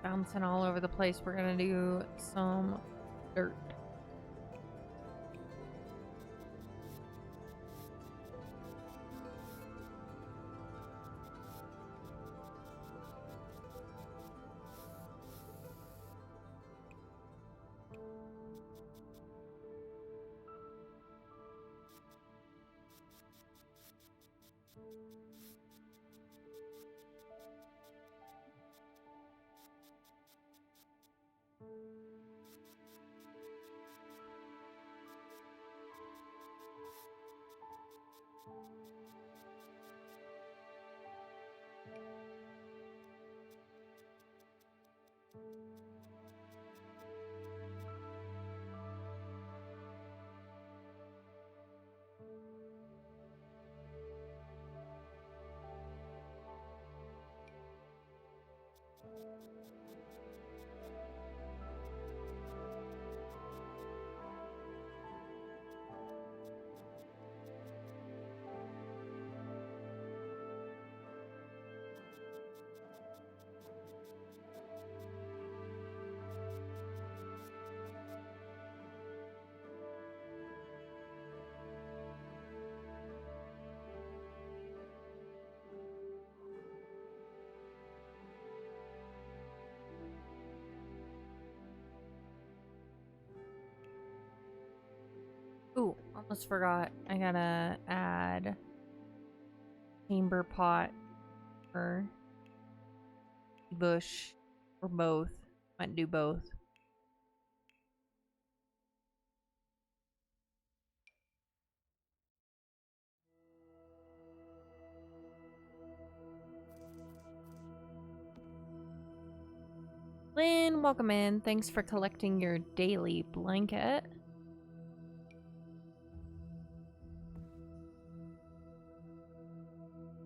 bouncing all over the place. We're gonna do some dirt. Ooh, almost forgot. I gotta add chamber pot or bush or both. Might do both. Lynn, welcome in. Thanks for collecting your daily blanket.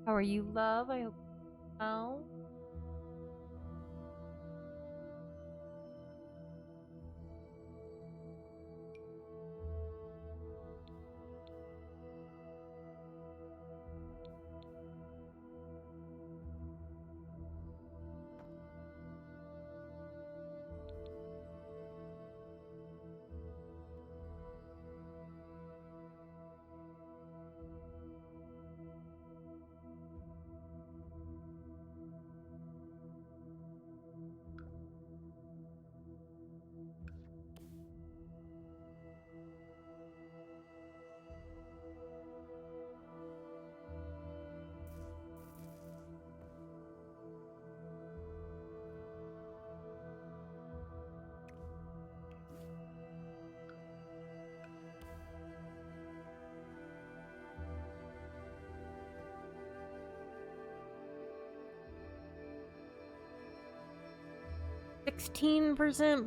How are you, love? I hope well. 16%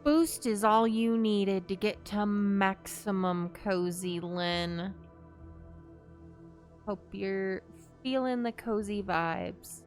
boost is all you needed to get to maximum cozy, Lynn. Hope you're feeling the cozy vibes.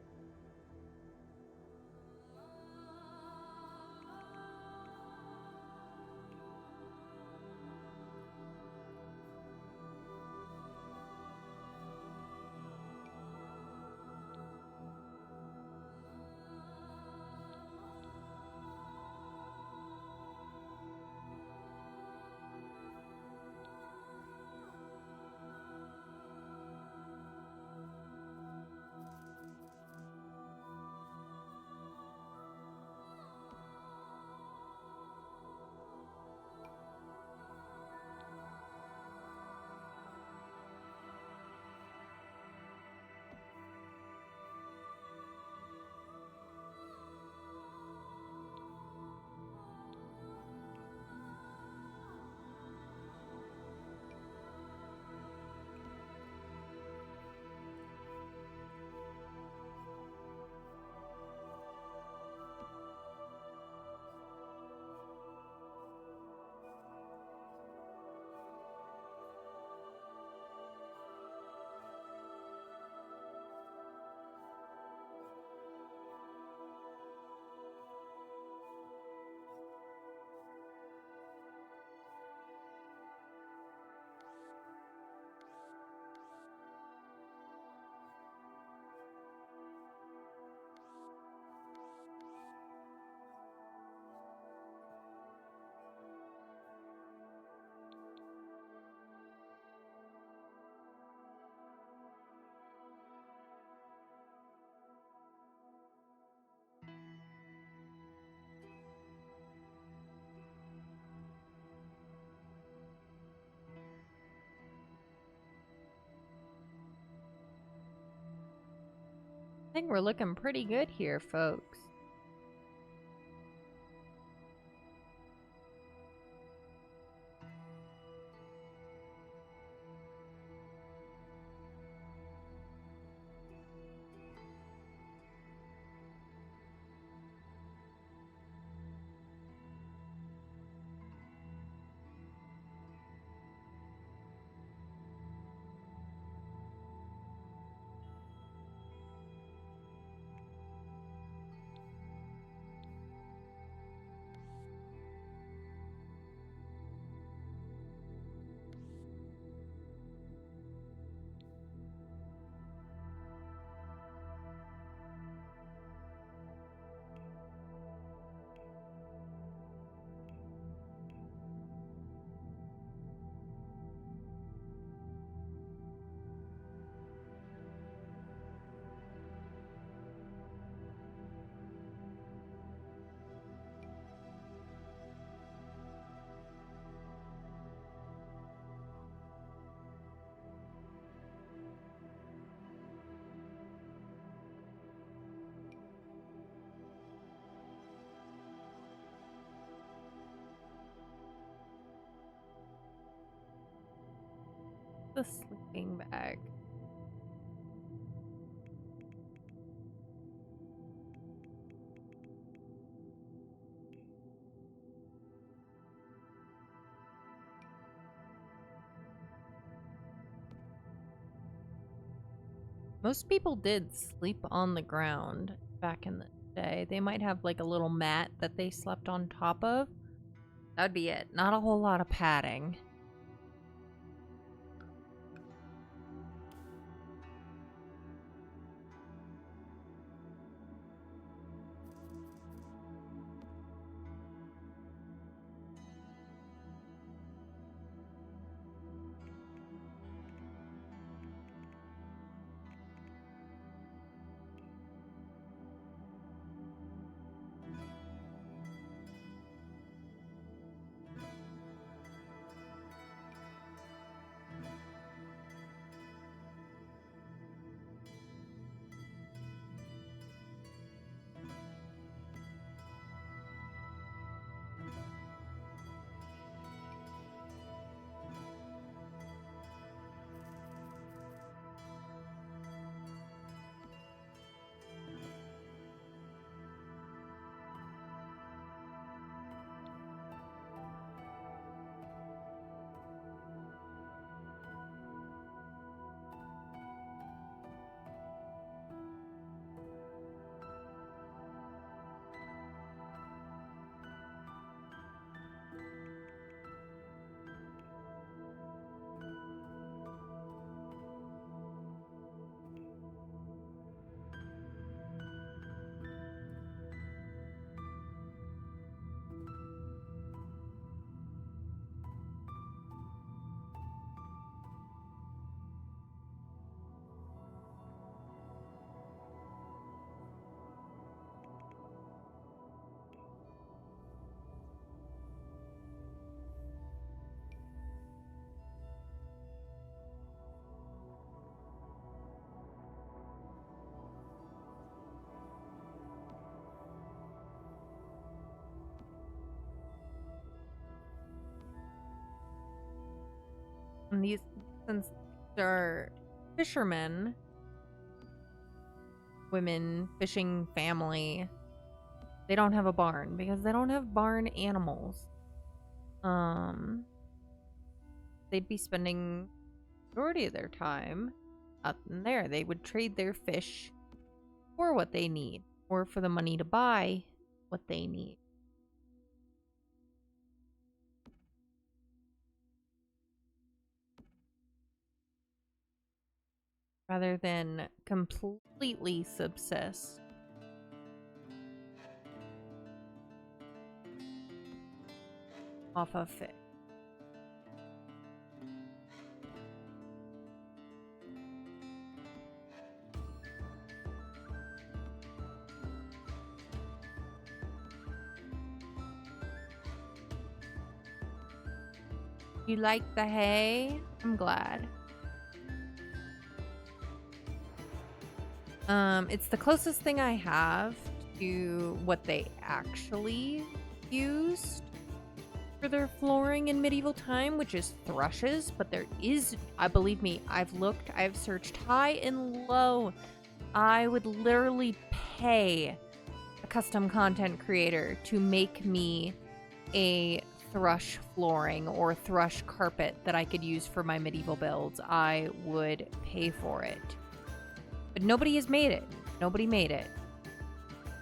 think we're looking pretty good here, folks. The sleeping bag. Most people did sleep on the ground back in the day. They might have like a little mat that they slept on top of. That'd be it. Not a whole lot of padding. And these, since they're fishermen, women, fishing family, they don't have a barn because they don't have barn animals. They'd be spending majority of their time up in there. They would trade their fish for what they need, or for the money to buy what they need. Rather than completely subsist off of fish. You like the hay? I'm glad. It's the closest thing I have to what they actually used for their flooring in medieval time, which is thrushes, but there is, I believe me, I've looked, I've searched high and low. I would literally pay a custom content creator to make me a thrush flooring or thrush carpet that I could use for my medieval builds. I would pay for it. But nobody has made it. Nobody made it.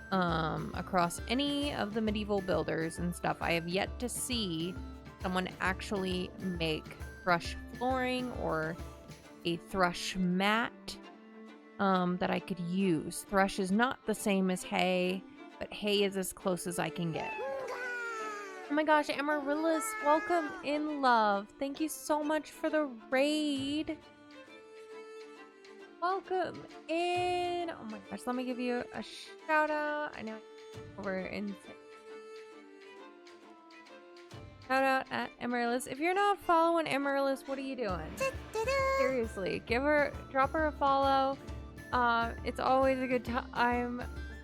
Across any of the medieval builders and stuff, I have yet to see someone actually make thrush flooring or a thrush mat that I could use. Thrush is not the same as hay, but hay is as close as I can get. Oh my gosh, Amaryllis, welcome in, love. Thank you so much for the raid. Welcome in. Oh my gosh, let me give you a shout out. I know over in shout out at Amaryllis. If you're not following Amaryllis, what are you doing? Seriously, drop her a follow. It's always a good time.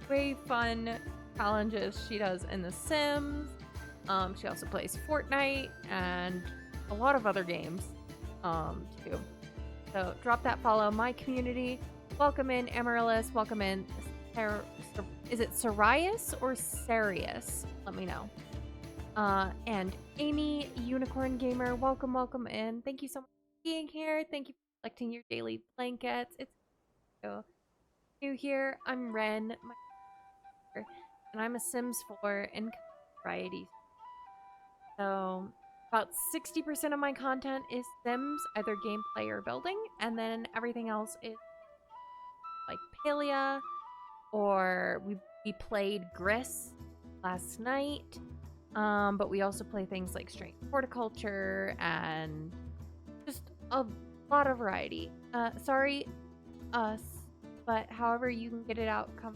Way fun challenges she does in The Sims. She also plays Fortnite and a lot of other games, too. So drop that follow. My community, welcome in Amaryllis. Welcome in. Is it Sarius or Sarius? Let me know. And Amy, Unicorn Gamer, welcome in. Thank you so much for being here. Thank you for collecting your daily blankets. It's so new here. I'm Ren, and I'm a Sims 4 in variety. So about 60% of my content is Sims, either gameplay or building, and then everything else is like Palea, or we played Gris last night, but we also play things like Strange Horticulture and just a lot of variety. Sorry, us, but however you can get it out, come.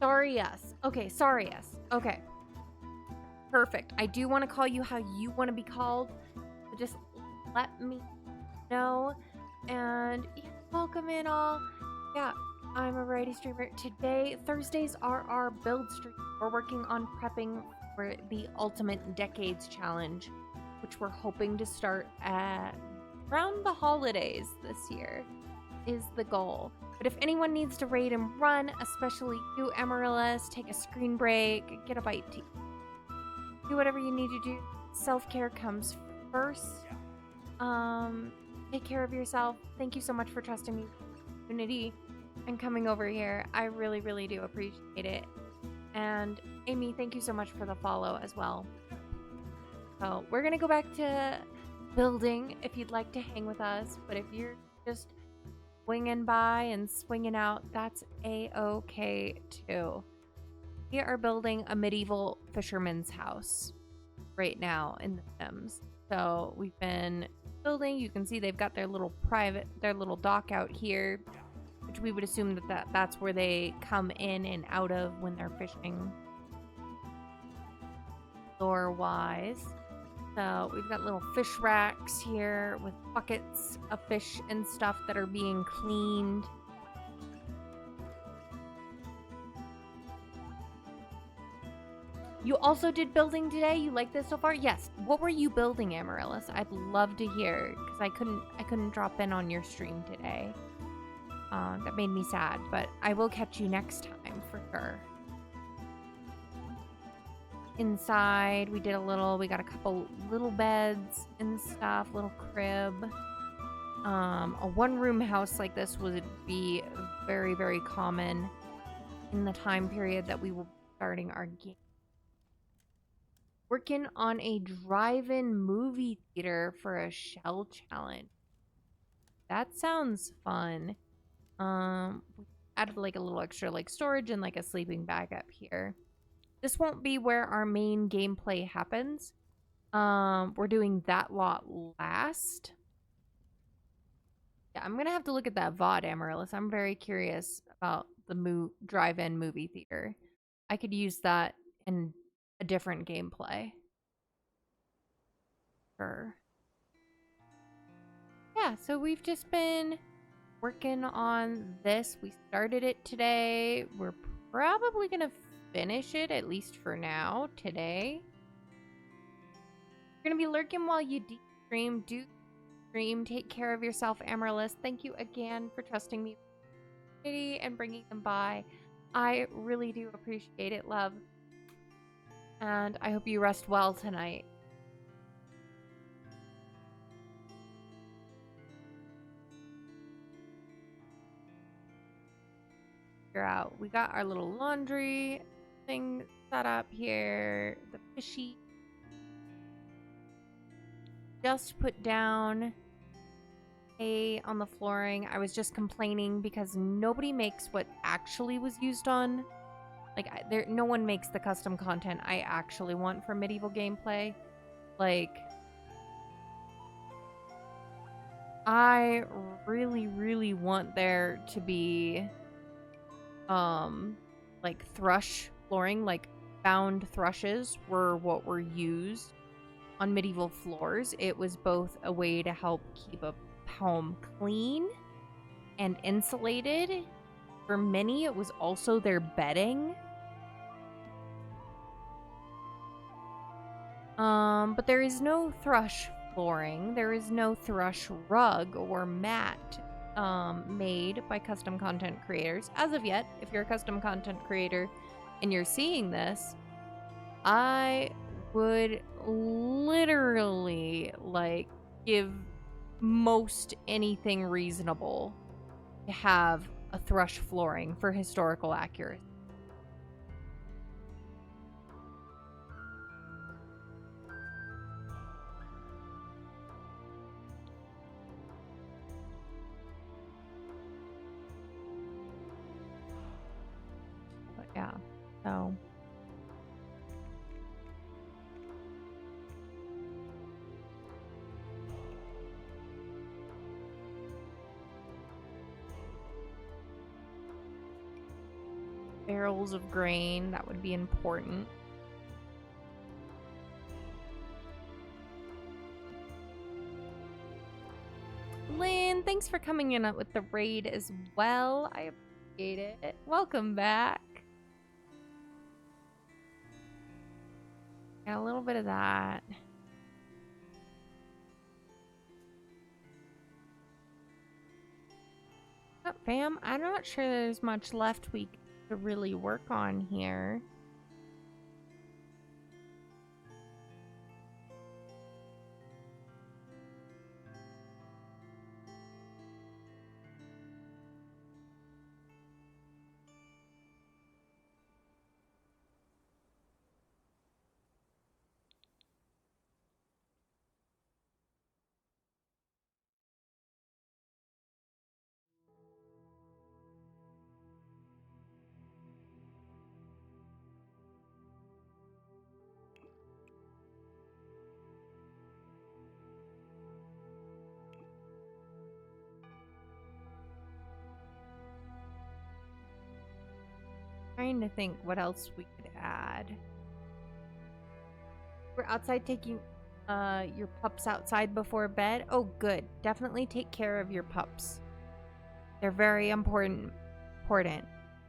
Sorry, us. Okay, sorry, us. Okay. Perfect. I do want to call you how you want to be called. So just let me know. And yeah, welcome in all. Yeah, I'm a variety streamer. Today, Thursdays are our build stream. We're working on prepping for the Ultimate Decades Challenge, which we're hoping to start at around the holidays this year is the goal. But if anyone needs to raid and run, especially you, Amaryllis, take a screen break, get a bite to eat. Do whatever you need to do. Self-care comes first. Take care of yourself. Thank you so much for trusting me, community, and coming over here. I really, really do appreciate it. And Amy, thank you so much for the follow as well. So we're gonna go back to building if you'd like to hang with us. But if you're just swinging by and swinging out, that's a-okay too. We are building a medieval fisherman's house right now in the Sims. So we've been building. You can see they've got their little dock out here, which we would assume that's where they come in and out of when they're fishing, lore-wise. So we've got little fish racks here with buckets of fish and stuff that are being cleaned. You also did building today? You like this so far? Yes. What were you building, Amaryllis? I'd love to hear, because I couldn't drop in on your stream today. That made me sad, but I will catch you next time for sure. Inside, we got a couple little beds and stuff, little crib. A one-room house like this would be very, very common in the time period that we were starting our game. Working on a drive-in movie theater for a shell challenge. That sounds fun. We added like a little extra like storage and like a sleeping bag up here. This won't be where our main gameplay happens. We're doing that lot last. Yeah, I'm gonna have to look at that VOD, Amaryllis. I'm very curious about the drive-in movie theater. I could use that in a different gameplay. Sure. Yeah, so we've just been working on this. We started it today. We're probably gonna finish it, at least for now, today. You're gonna be lurking while you stream. Do stream. Take care of yourself, Amaryllis. Thank you again for trusting me and bringing them by. I really do appreciate it, love. And I hope you rest well tonight. Figure out. We got our little laundry thing set up here. The fishy. Just put down on the flooring. I was just complaining because nobody makes what actually was used on. Like, no one makes the custom content I actually want for medieval gameplay. Like, I really, really want there to be, like, thrush flooring. Like, bound thrushes were what were used on medieval floors. It was both a way to help keep a home clean and insulated. For many, it was also their bedding. But there is no thrush flooring. There is no thrush rug or mat made by custom content creators as of yet. If you're a custom content creator and you're seeing this, I would literally like give most anything reasonable to have a thrush flooring for historical accuracy. But yeah, so barrels of grain, that would be important. Lynn, thanks for coming in with the raid as well. I appreciate it. Welcome back. Got a little bit of that. Oh, fam, I'm not sure there's much left we could really work on here. Trying to think what else we could add. We're outside taking your pups outside before bed. Oh, good. Definitely take care of your pups. They're very important.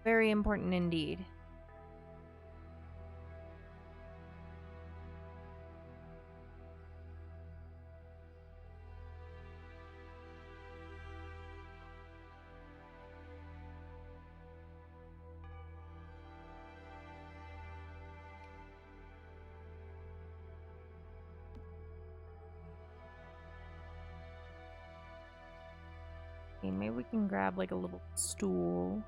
Very important indeed. Okay, maybe we can grab like a little stool.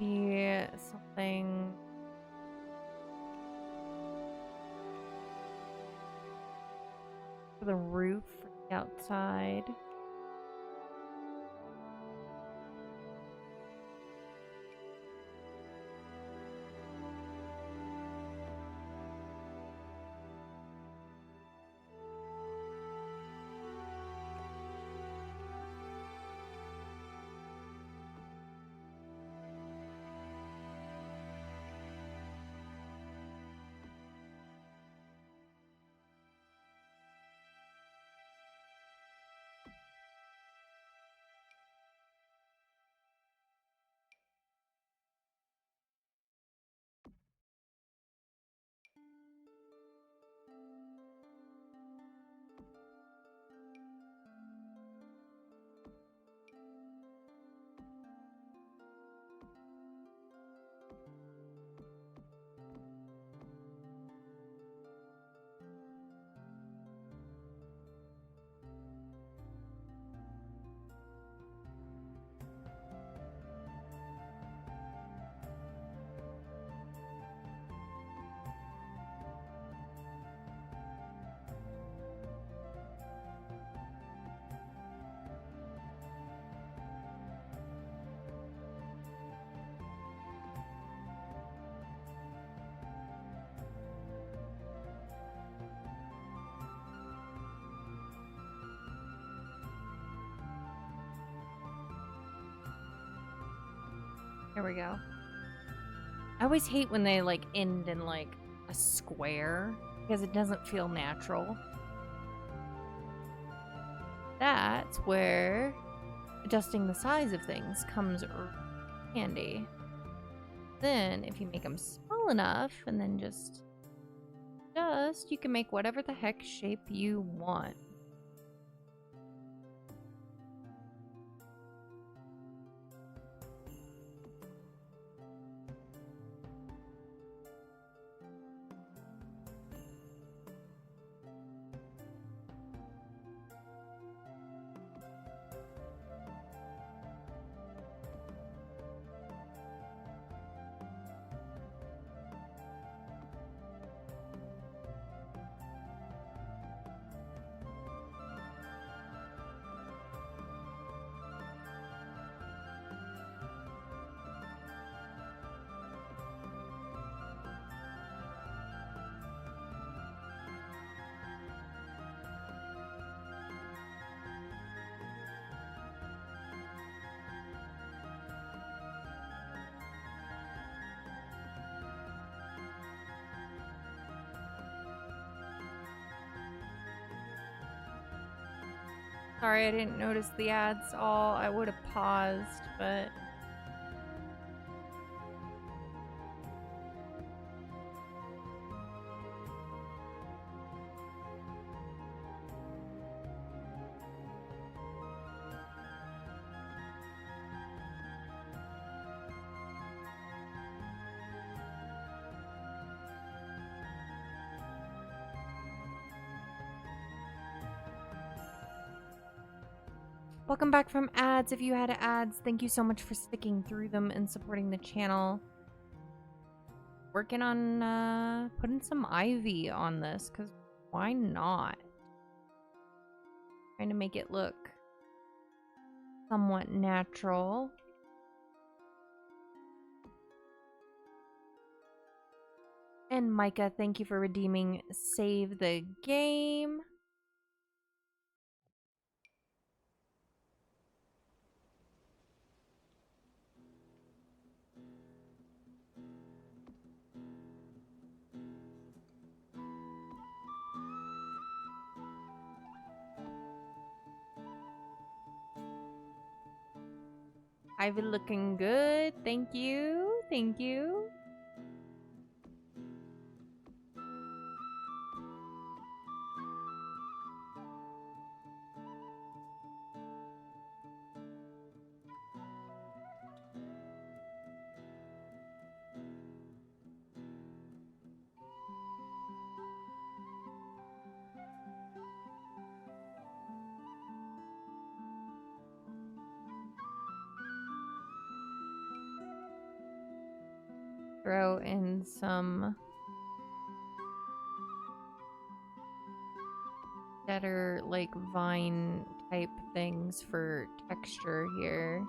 Yeah, something. roof for the outside. There we go. I always hate when they like end in like a square because it doesn't feel natural. That's where adjusting the size of things comes handy. Then if you make them small enough and then just you can make whatever the heck shape you want. Sorry, I didn't notice the ads all. I would have paused, but... Welcome back from ads. If you had ads, thank you so much for sticking through them and supporting the channel. Working on putting some ivy on this, because why not? Trying to make it look somewhat natural. And Micah, thank you for redeeming Save the Game. Ivy looking good. Thank you. Thank you. Throw in some better like vine type things for texture here.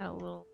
A little.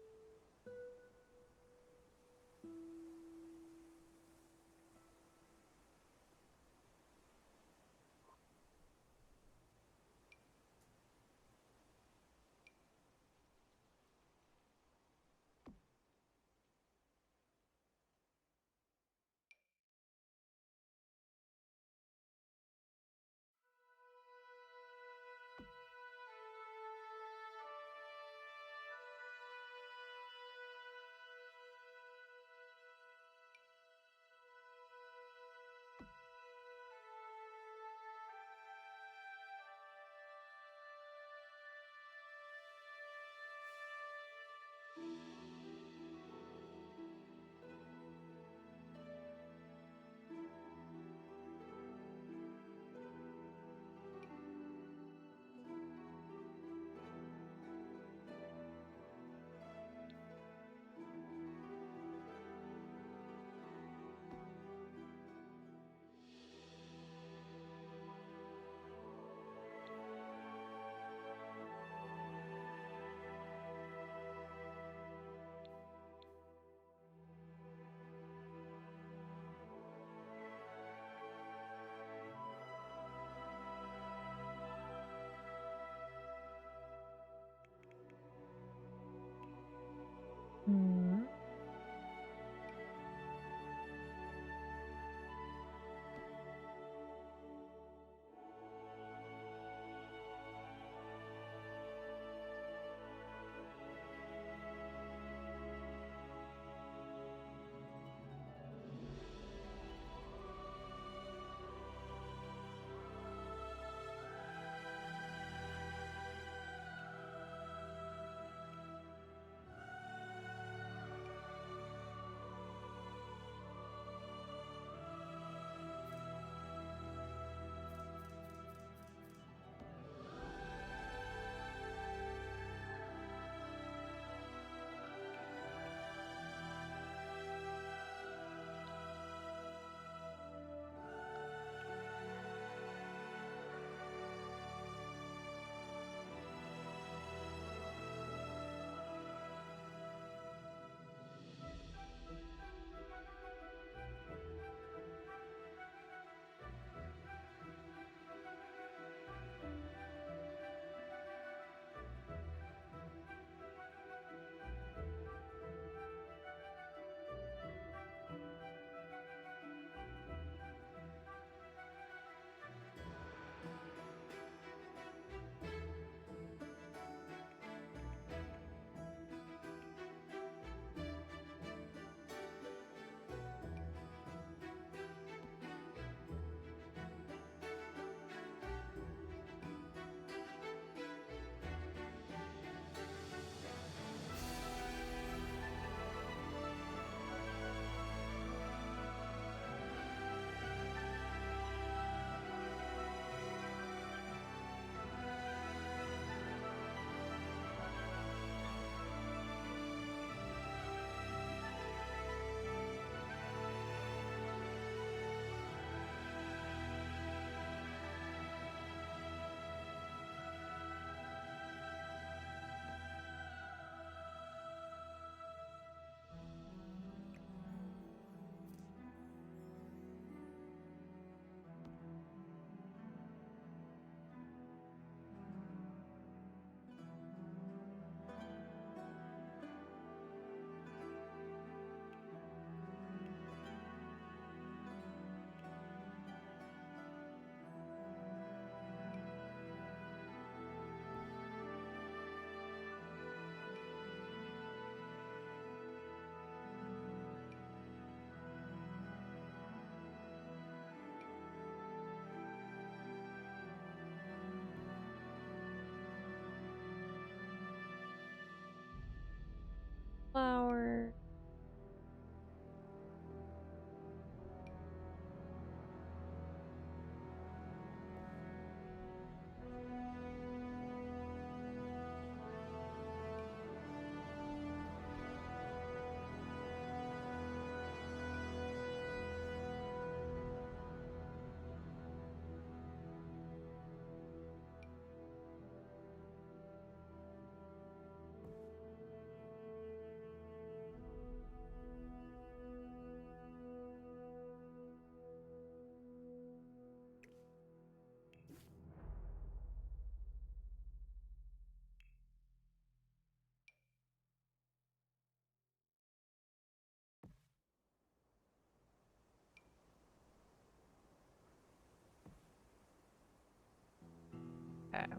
Okay.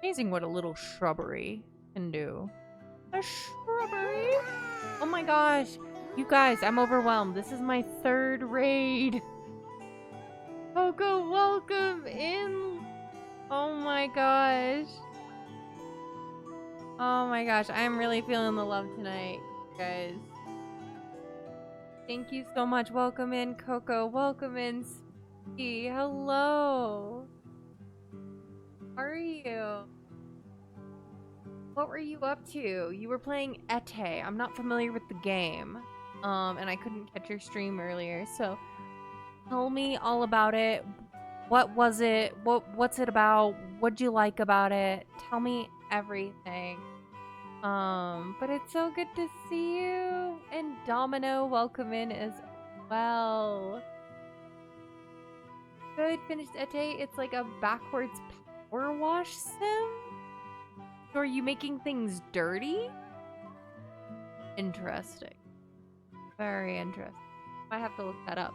Amazing what a little shrubbery can do. A shrubbery? Oh my gosh. You guys, I'm overwhelmed. This is my 3rd raid. Coco, welcome in. Oh my gosh. Oh my gosh. I'm really feeling the love tonight, guys. Thank you so much. Welcome in, Coco. Welcome in, Ski. Hello. How are you? What were you up to? You were playing Ete. I'm not familiar with the game. And I couldn't catch your stream earlier, so tell me all about it. What was it? What's it about? What'd you like about it? Tell me everything. But it's so good to see you. And Domino, welcome in as well. Good, finished Ete. It's like a backwards power wash sim? So are you making things dirty? Interesting. Very interesting. I have to look that up.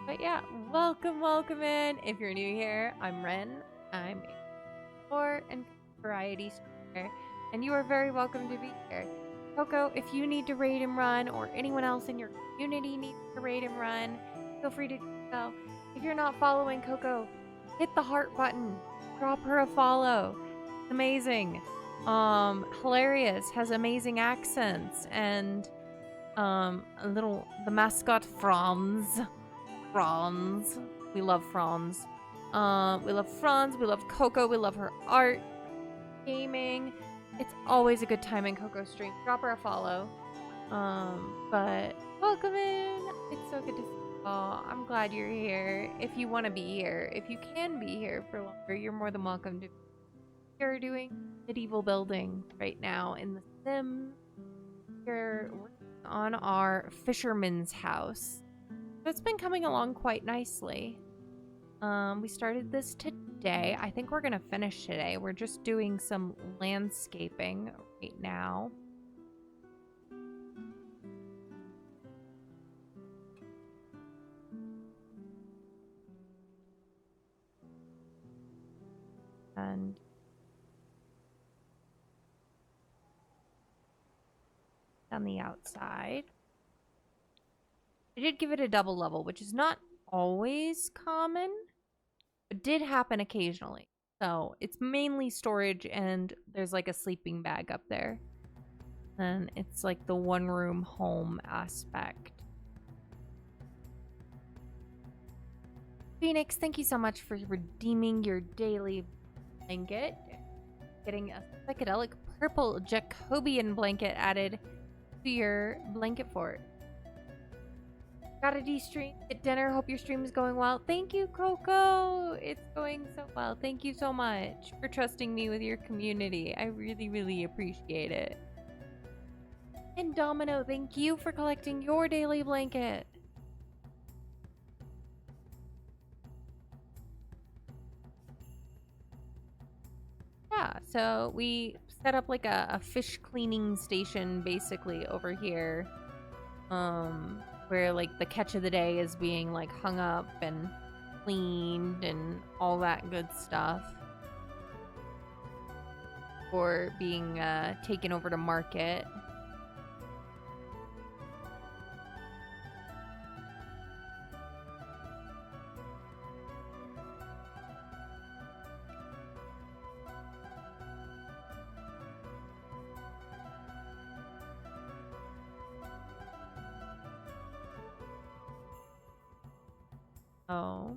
But yeah, welcome in. If you're new here, I'm Ren. I'm a sport and variety streamer, and you are very welcome to be here. Coco, if you need to raid and run, or anyone else in your community needs to raid and run, feel free to do so. If you're not following Coco, hit the heart button. Drop her a follow. It's amazing. Hilarious, has amazing accents, and the mascot Franz. We love Franz. We love Franz, we love Coco, we love her art, gaming. It's always a good time in Coco's stream. Drop her a follow. But welcome in. It's so good to see you all. I'm glad you're here. If you want to be here, if you can be here for longer, you're more than welcome to. We're doing medieval building right now in the Sims. We're working on our fisherman's house. So it's been coming along quite nicely. We started this today. I think we're gonna finish today. We're just doing some landscaping right now. And on the outside, I did give it a double level, which is not always common, but did happen occasionally. So it's mainly storage, and there's like a sleeping bag up there. And it's like the one room home aspect. Phoenix, thank you so much for redeeming your daily blanket. Getting a psychedelic purple Jacobian blanket added to your blanket fort. Got a D-stream at dinner. Hope your stream is going well. Thank you, Coco. It's going so well. Thank you so much for trusting me with your community. I really, really appreciate it. And Domino, thank you for collecting your daily blanket. Yeah, so we set up like a fish cleaning station basically over here. Where like the catch of the day is being like hung up and cleaned and all that good stuff. Or being taken over to market. Oh.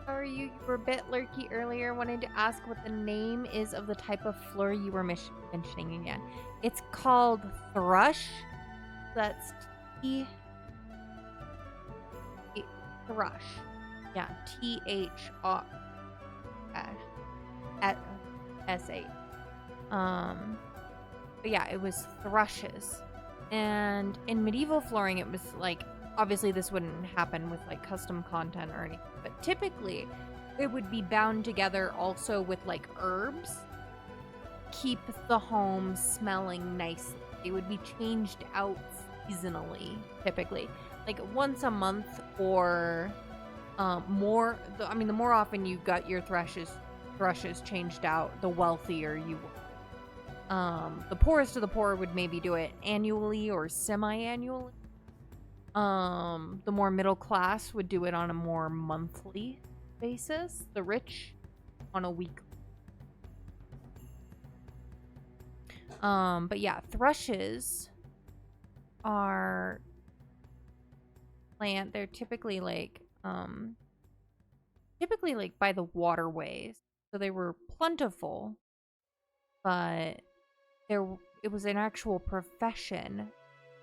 Sorry, you were a bit lurky earlier. Wanted to ask what the name is of the type of floor you were mentioning again. It's called thrush. That's T. Thrush. Yeah, THRSH. But yeah, it was thrushes. And in medieval flooring, it was like, obviously this wouldn't happen with like custom content or anything, but typically it would be bound together also with like herbs, keep the home smelling nicely. It would be changed out seasonally, typically, like once a month or more. The more often you got your thrushes changed out, the wealthier you were. The poorest of the poor would maybe do it annually or semi-annually. The more middle class would do it on a more monthly basis. The rich on a weekly. But yeah, thrushes are they're typically like by the waterways. So they were plentiful, but it was an actual profession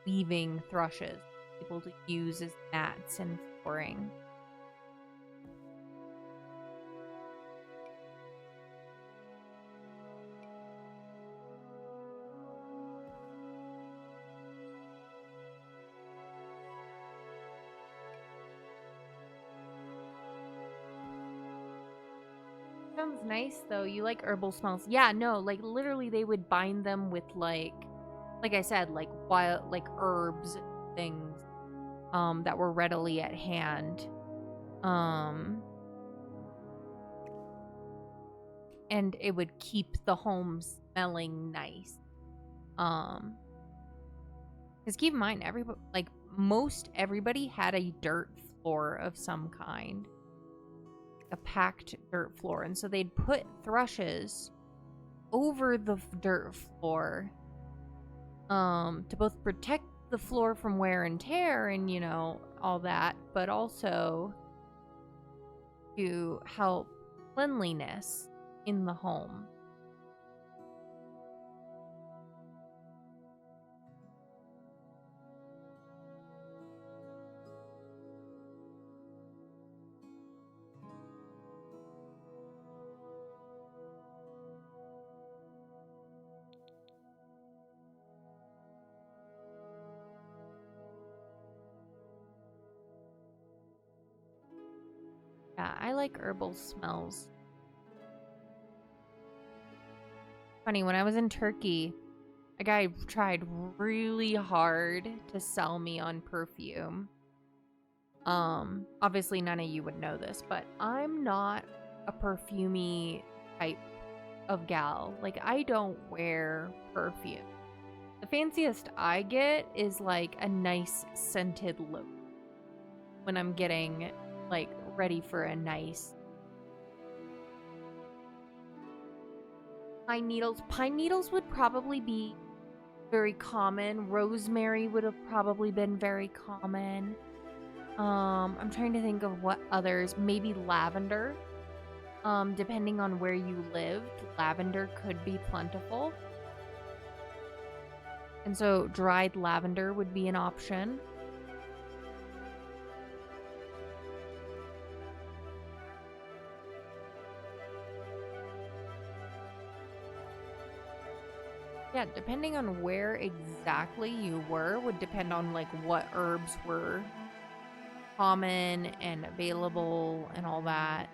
weaving thrushes, people to use as mats and flooring. Sounds nice though. You like herbal smells. Yeah, no, like literally they would bind them with like I said, like wild like herbs, things that were readily at hand. And it would keep the home smelling nice. Because keep in mind, most everybody had a dirt floor of some kind, a packed dirt floor, and so they'd put thrushes over the dirt floor, to both protect the floor from wear and tear and all that, but also to help cleanliness in the home. Yeah, I like herbal smells. Funny, when I was in Turkey, a guy tried really hard to sell me on perfume. Obviously none of you would know this, but I'm not a perfumey type of gal. Like, I don't wear perfume. The fanciest I get is like a nice scented look when I'm getting like ready for a nice pine needles. Pine needles would probably be very common. Rosemary would have probably been very common. I'm trying to think of what others. Maybe lavender. Depending on where you lived, lavender could be plentiful. And so dried lavender would be an option. Yeah, depending on where exactly you were would depend on like what herbs were common and available and all that.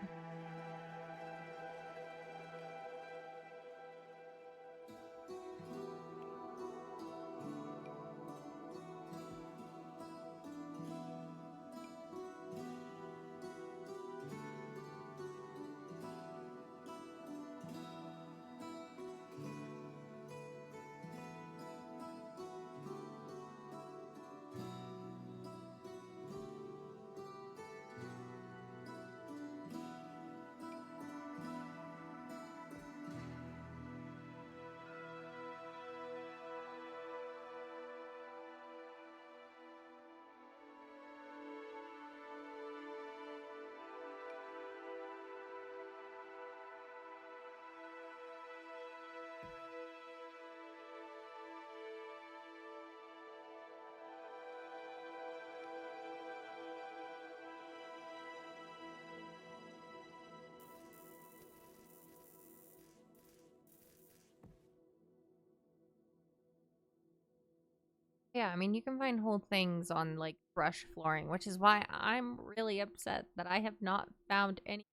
Yeah, I mean, you can find whole things on like brush flooring, which is why I'm really upset that I have not found any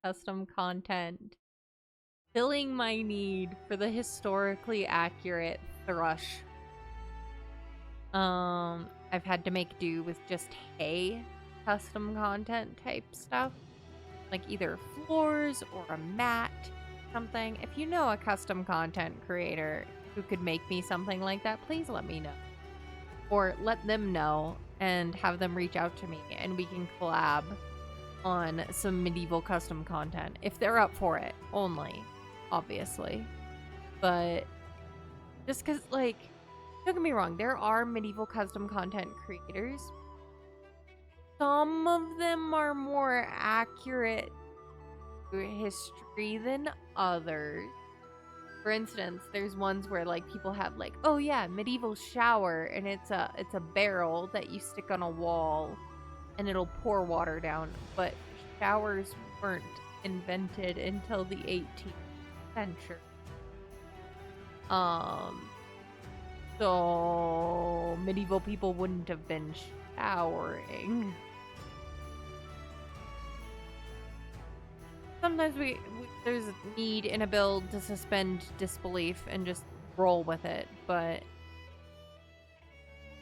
custom content filling my need for the historically accurate thrush. I've had to make do with just hay custom content type stuff, like either floors or a mat, something. If you know a custom content creator who could make me something like that, please let me know. Or let them know and have them reach out to me and we can collab on some medieval custom content if they're up for it only, obviously. But just because, like, don't get me wrong, there are medieval custom content creators. Some of them are more accurate to history than others. For instance, there's ones where like people have like, oh yeah, medieval shower, and it's a barrel that you stick on a wall and it'll pour water down, but showers weren't invented until the 18th century. Um so medieval people wouldn't have been showering. Sometimes there's a need in a build to suspend disbelief and just roll with it, but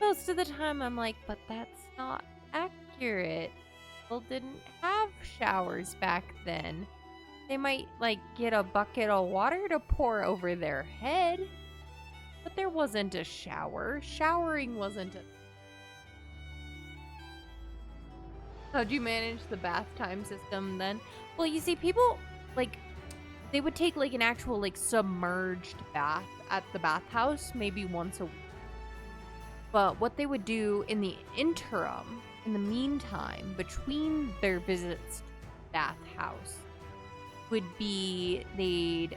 most of the time I'm like, but that's not accurate. People didn't have showers back then. They might like get a bucket of water to pour over their head, but there wasn't a shower. Showering wasn't a. How'd you manage the bath time system then? Well, you see, people like they would take like an actual like submerged bath at the bathhouse maybe once a week. But what they would do in the interim, in the meantime, between their visits to the bathhouse, would be they'd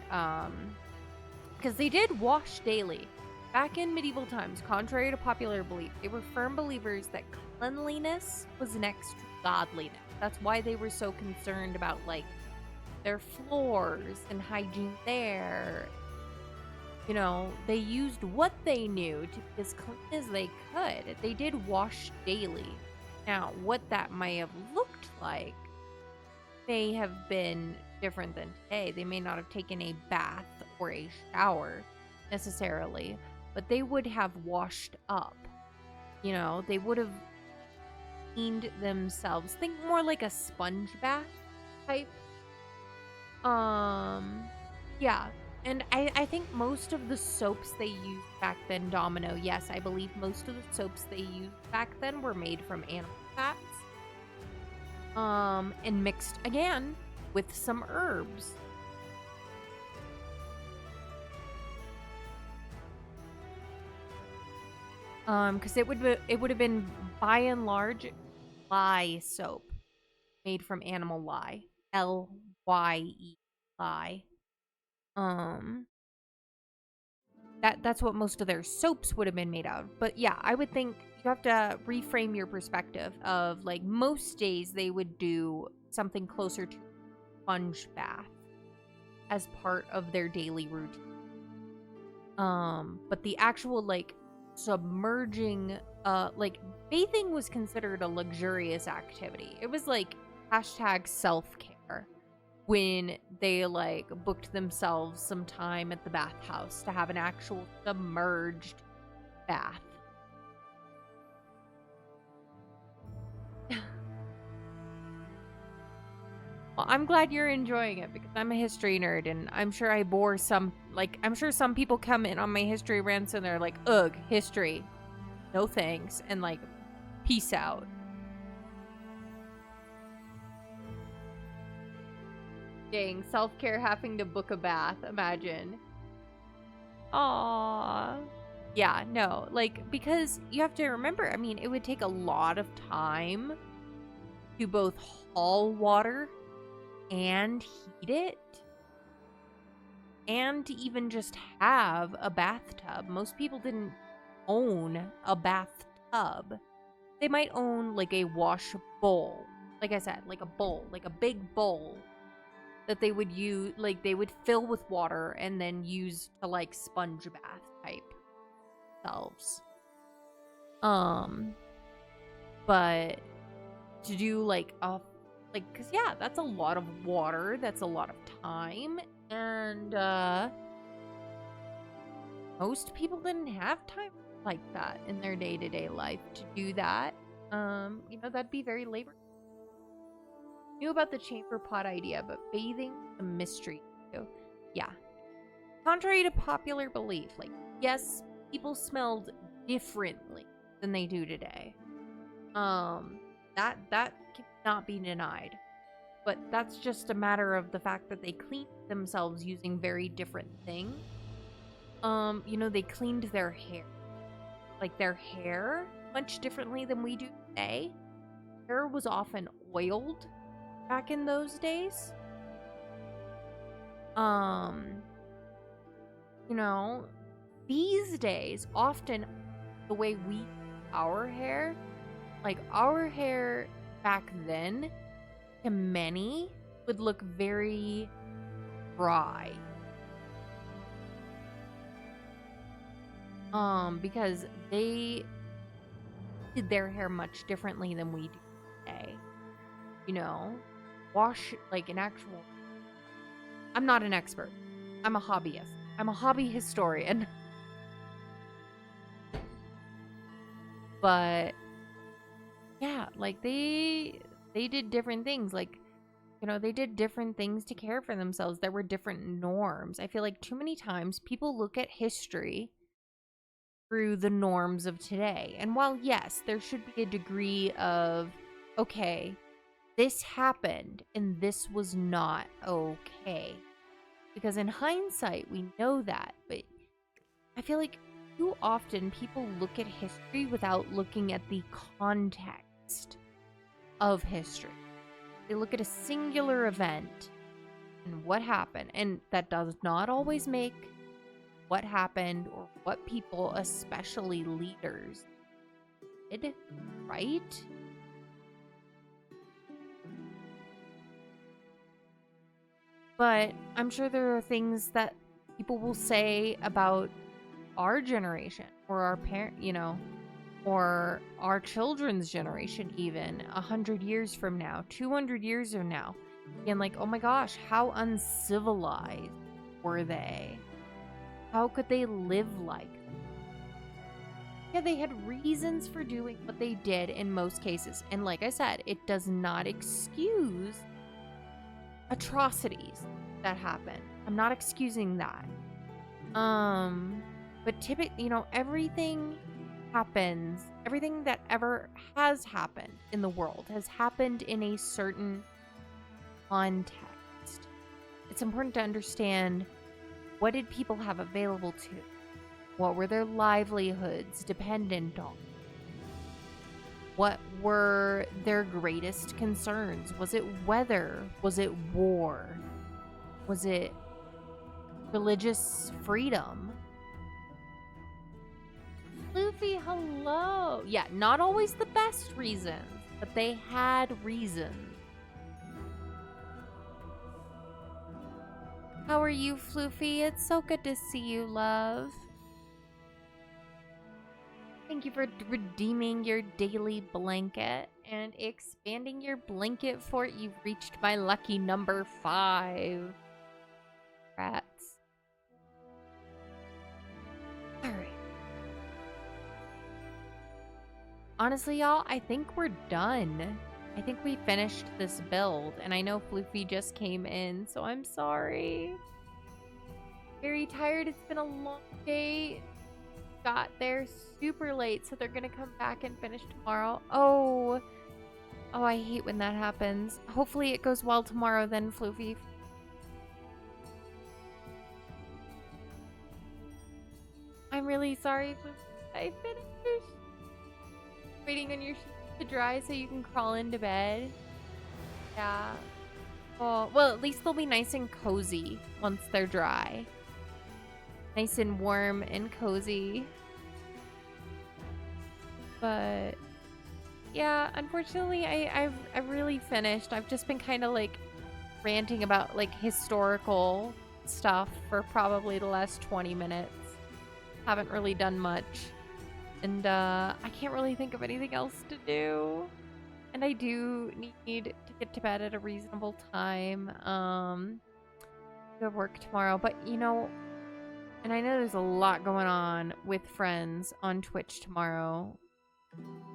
because they did wash daily. Back in medieval times, contrary to popular belief, they were firm believers that cleanliness was next to godliness. That's why they were so concerned about like their floors and hygiene there. You know, they used what they knew to be as clean as they could. They did wash daily. Now, what that may have looked like may have been different than today. They may not have taken a bath or a shower necessarily, but they would have washed up. You know, they would have cleaned themselves. Think more like a sponge bath type. Yeah. And I think most of the soaps they used back then, Domino, yes, I believe most of the soaps they used back then were made from animal fats. And mixed again with some herbs. Because it would have been by and large lye soap made from animal lye, LYE lye. That's what most of their soaps would have been made out of. But yeah, I would think you have to reframe your perspective of like most days they would do something closer to sponge bath as part of their daily routine. But the actual like submerging like bathing was considered a luxurious activity. It was like hashtag self-care when they like booked themselves some time at the bathhouse to have an actual submerged bath. Well, I'm glad you're enjoying it because I'm a history nerd and I'm sure I bore some, like, I'm sure some people come in on my history rants and they're like, ugh, history. No thanks. And like, peace out. Dang, self-care having to book a bath. Imagine. Aww. Yeah, no, like, because you have to remember, I mean, it would take a lot of time to both haul water and heat it and to even just have a bathtub. Most people didn't own a bathtub. They might own like a wash bowl. Like I said, like a bowl, like a big bowl that they would use, like they would fill with water and then use to like sponge bath type themselves. Um, but to do like a because yeah, that's a lot of water, that's a lot of time, and most people didn't have time like that in their day-to-day life to do that. That'd be very labor. Knew about the chamber pot idea, but bathing a mystery. So, yeah. Contrary to popular belief, like, yes, people smelled differently than they do today. That cannot be denied. But that's just a matter of the fact that they cleaned themselves using very different things. They cleaned their hair. Like their hair much differently than we do today. Hair was often oiled back in those days. These days, often the way we our hair, like our hair back then, to many, would look very dry. Because they did their hair much differently than we do today. Wash like an actual. I'm not an expert. I'm a hobbyist. I'm a hobby historian. But yeah, like they did different things. Like, they did different things to care for themselves. There were different norms. I feel like too many times people look at history through the norms of today. And while, yes, there should be a degree of, okay, this happened and this was not okay. Because in hindsight, we know that. But I feel like too often people look at history without looking at the context of history. They look at a singular event and what happened. And that does not always make what happened or what people, especially leaders, did, right? But I'm sure there are things that people will say about our generation or our parent, or our children's generation, even 100 years from now, 200 years from now, and like, oh my gosh, how uncivilized were they? How could they live like that? Yeah, they had reasons for doing what they did in most cases. And like I said, it does not excuse atrocities that happen. I'm not excusing that. But typically, everything happens, everything that ever has happened in the world has happened in a certain context. It's important to understand, what did people have available to? What were their livelihoods dependent on? What were their greatest concerns? Was it weather? Was it war? Was it religious freedom? Luffy, hello. Yeah, not always the best reasons, but they had reasons. How are you, Floofy? It's so good to see you, love. Thank you for redeeming your daily blanket and expanding your blanket fort. You've reached my lucky number 5. Rats. Alright. Honestly, y'all, I think we're done. I think we finished this build, and I know Floofy just came in, so I'm sorry. Very tired. It's been a long day. Got there super late, so they're gonna come back and finish tomorrow. Oh, I hate when that happens. Hopefully it goes well tomorrow then, Floofy. I'm really sorry, Floofy. I finished. Waiting on your sheets to dry so you can crawl into bed. Yeah. Oh, well, at least they'll be nice and cozy once they're dry. Nice and warm and cozy. But yeah, unfortunately, I've really finished. I've just been kind of like ranting about like historical stuff for probably the last 20 minutes. Haven't really done much. And I can't really think of anything else to do. And I do need to get to bed at a reasonable time. Go to work tomorrow. But you know, and I know there's a lot going on with friends on Twitch tomorrow.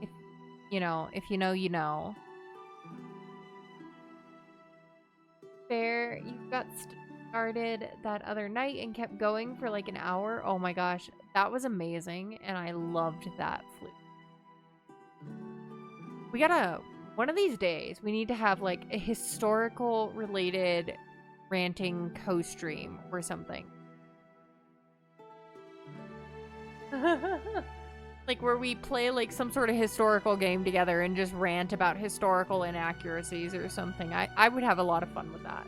If if you know, you know. Fair, you got started that other night and kept going for like an hour. Oh my gosh, that was amazing, and I loved that flute. We gotta, one of these days, we need to have like a historical related ranting co-stream or something. Like where we play like some sort of historical game together and just rant about historical inaccuracies or something. I would have a lot of fun with that.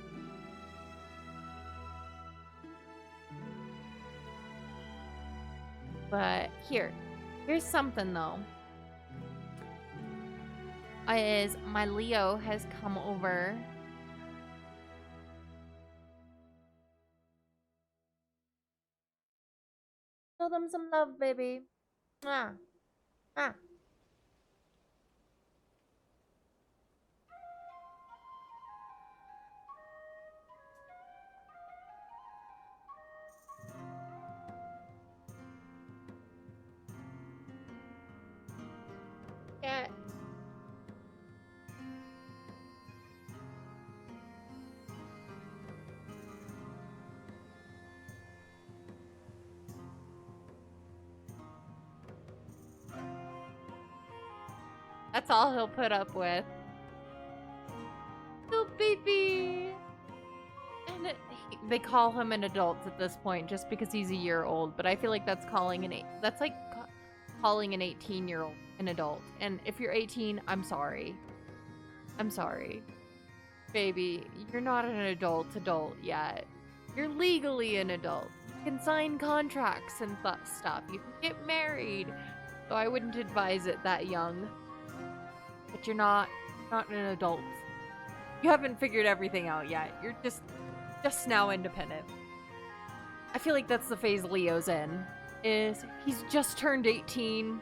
But here's something though. Is my Leo has come over. Show them some love, baby. Ah. Ah. Yeah. That's all he'll put up with. Little baby. And they call him an adult at this point just because he's a year old, but I feel like that's calling that's like calling an 18-year-old an adult. And if you're 18, I'm sorry. I'm sorry. Baby, you're not an adult yet. You're legally an adult. You can sign contracts and stuff. You can get married. So I wouldn't advise it that young. But you're not an adult. You haven't figured everything out yet. You're just now independent. I feel like that's the phase Leo's in. Is he's just turned 18.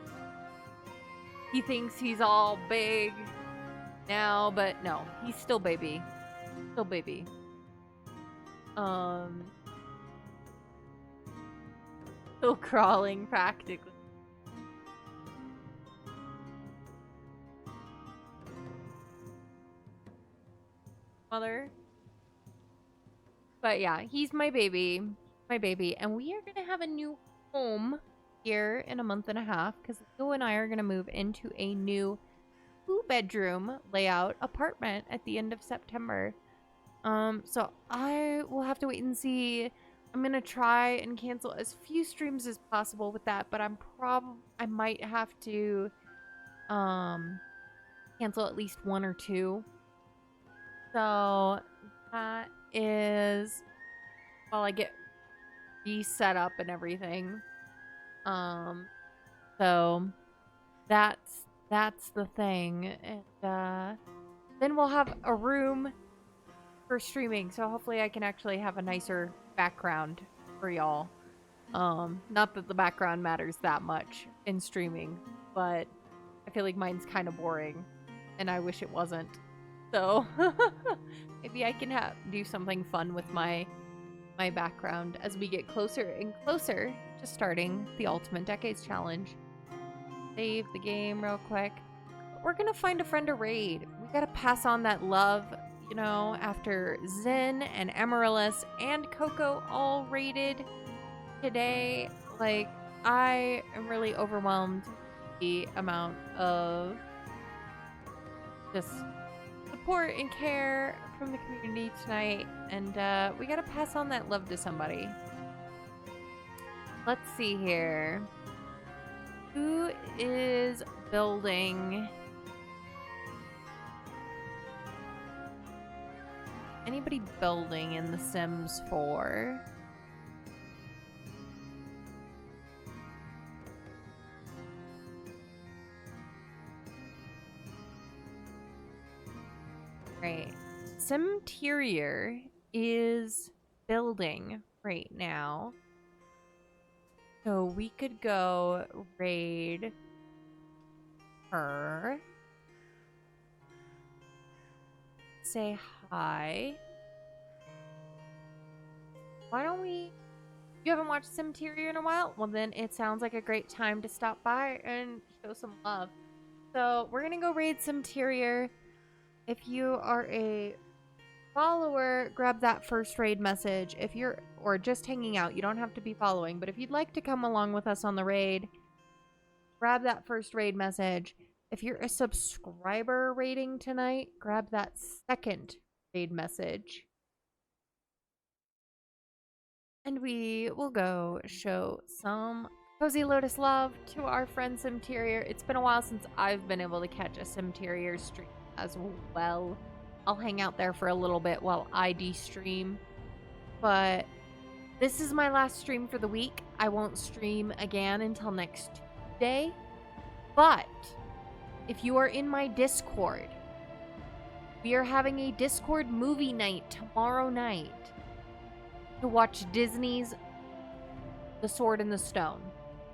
He thinks he's all big now, but no, he's still baby. Still baby. Still crawling practically. Mother. But yeah, he's my baby. My baby. And we are gonna have a new home here in a month and a half because Leo and I are gonna move into a new 2-bedroom layout apartment at the end of September. So I will have to wait and see. I'm gonna try and cancel as few streams as possible with that, but I might have to cancel at least 1 or 2. So that is while I get reset up and everything. So that's the thing. And then we'll have a room for streaming, so hopefully I can actually have a nicer background for y'all. Not that the background matters that much in streaming, but I feel like mine's kind of boring and I wish it wasn't. So maybe I can do something fun with my background as we get closer and closer to starting the Ultimate Decades Challenge. Save the game real quick. We're gonna find a friend to raid. We gotta pass on that love, you know, after Zen and Amaryllis and Coco all raided today. Like, I am really overwhelmed with the amount of just support and care from the community tonight, and we gotta pass on that love to somebody. Let's see here. Who is building? Anybody building in The Sims 4? Right. Simterior is building right now. So we could go raid her. Say hi. Why don't we... You haven't watched Interior in a while? Well, then it sounds like a great time to stop by and show some love. So we're going to go raid Interior. If you are a follower, grab that first raid message. If you're... Or just hanging out. You don't have to be following. But if you'd like to come along with us on the raid, grab that first raid message. If you're a subscriber raiding tonight, grab that second raid message. And we will go show some Cozy Lotus love to our friend Simterior. It's been a while since I've been able to catch a Simterior stream as well. I'll hang out there for a little bit while I de-stream. But this is my last stream for the week. I won't stream again until next Tuesday. But if you are in my Discord, we are having a Discord movie night tomorrow night to watch Disney's The Sword in the Stone.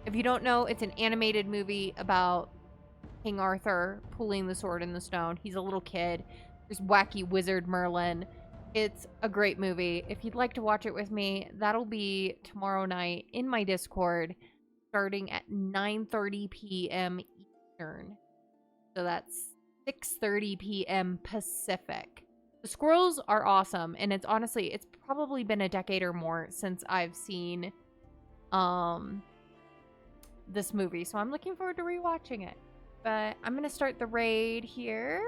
If you don't know, it's an animated movie about King Arthur pulling the sword in the stone. He's a little kid. There's wacky wizard Merlin. It's a great movie. If you'd like to watch it with me, that'll be tomorrow night in my Discord starting at 9:30 p.m. Eastern. So that's 6:30 p.m. Pacific. The squirrels are awesome, and it's probably been a decade or more since I've seen this movie, so I'm looking forward to rewatching it. But I'm gonna start the raid here.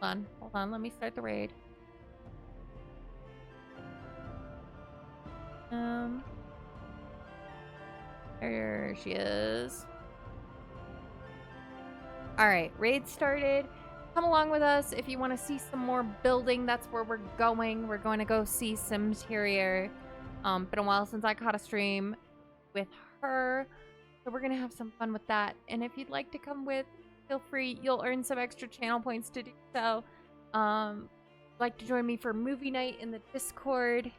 Hold on, let me start the raid. There she is. Alright, raid started. Come along with us if you want to see some more building. That's where we're going. We're going to go see some interior. Been a while since I caught a stream with her, so we're gonna have some fun with that. And if you'd like to come with, feel free. You'll earn some extra channel points to do so. Like to join me for movie night in the Discord?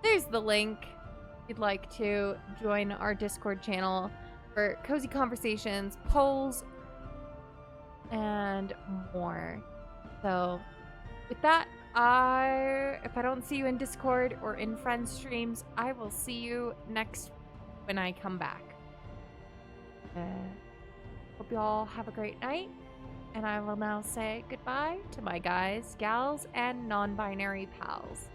There's the link. If you'd like to join our Discord channel for cozy conversations, polls, and more. So with that, if I don't see you in Discord or in friend streams, I will see you next when I come back. Hope you all have a great night, and I will now say goodbye to my guys, gals, and non-binary pals.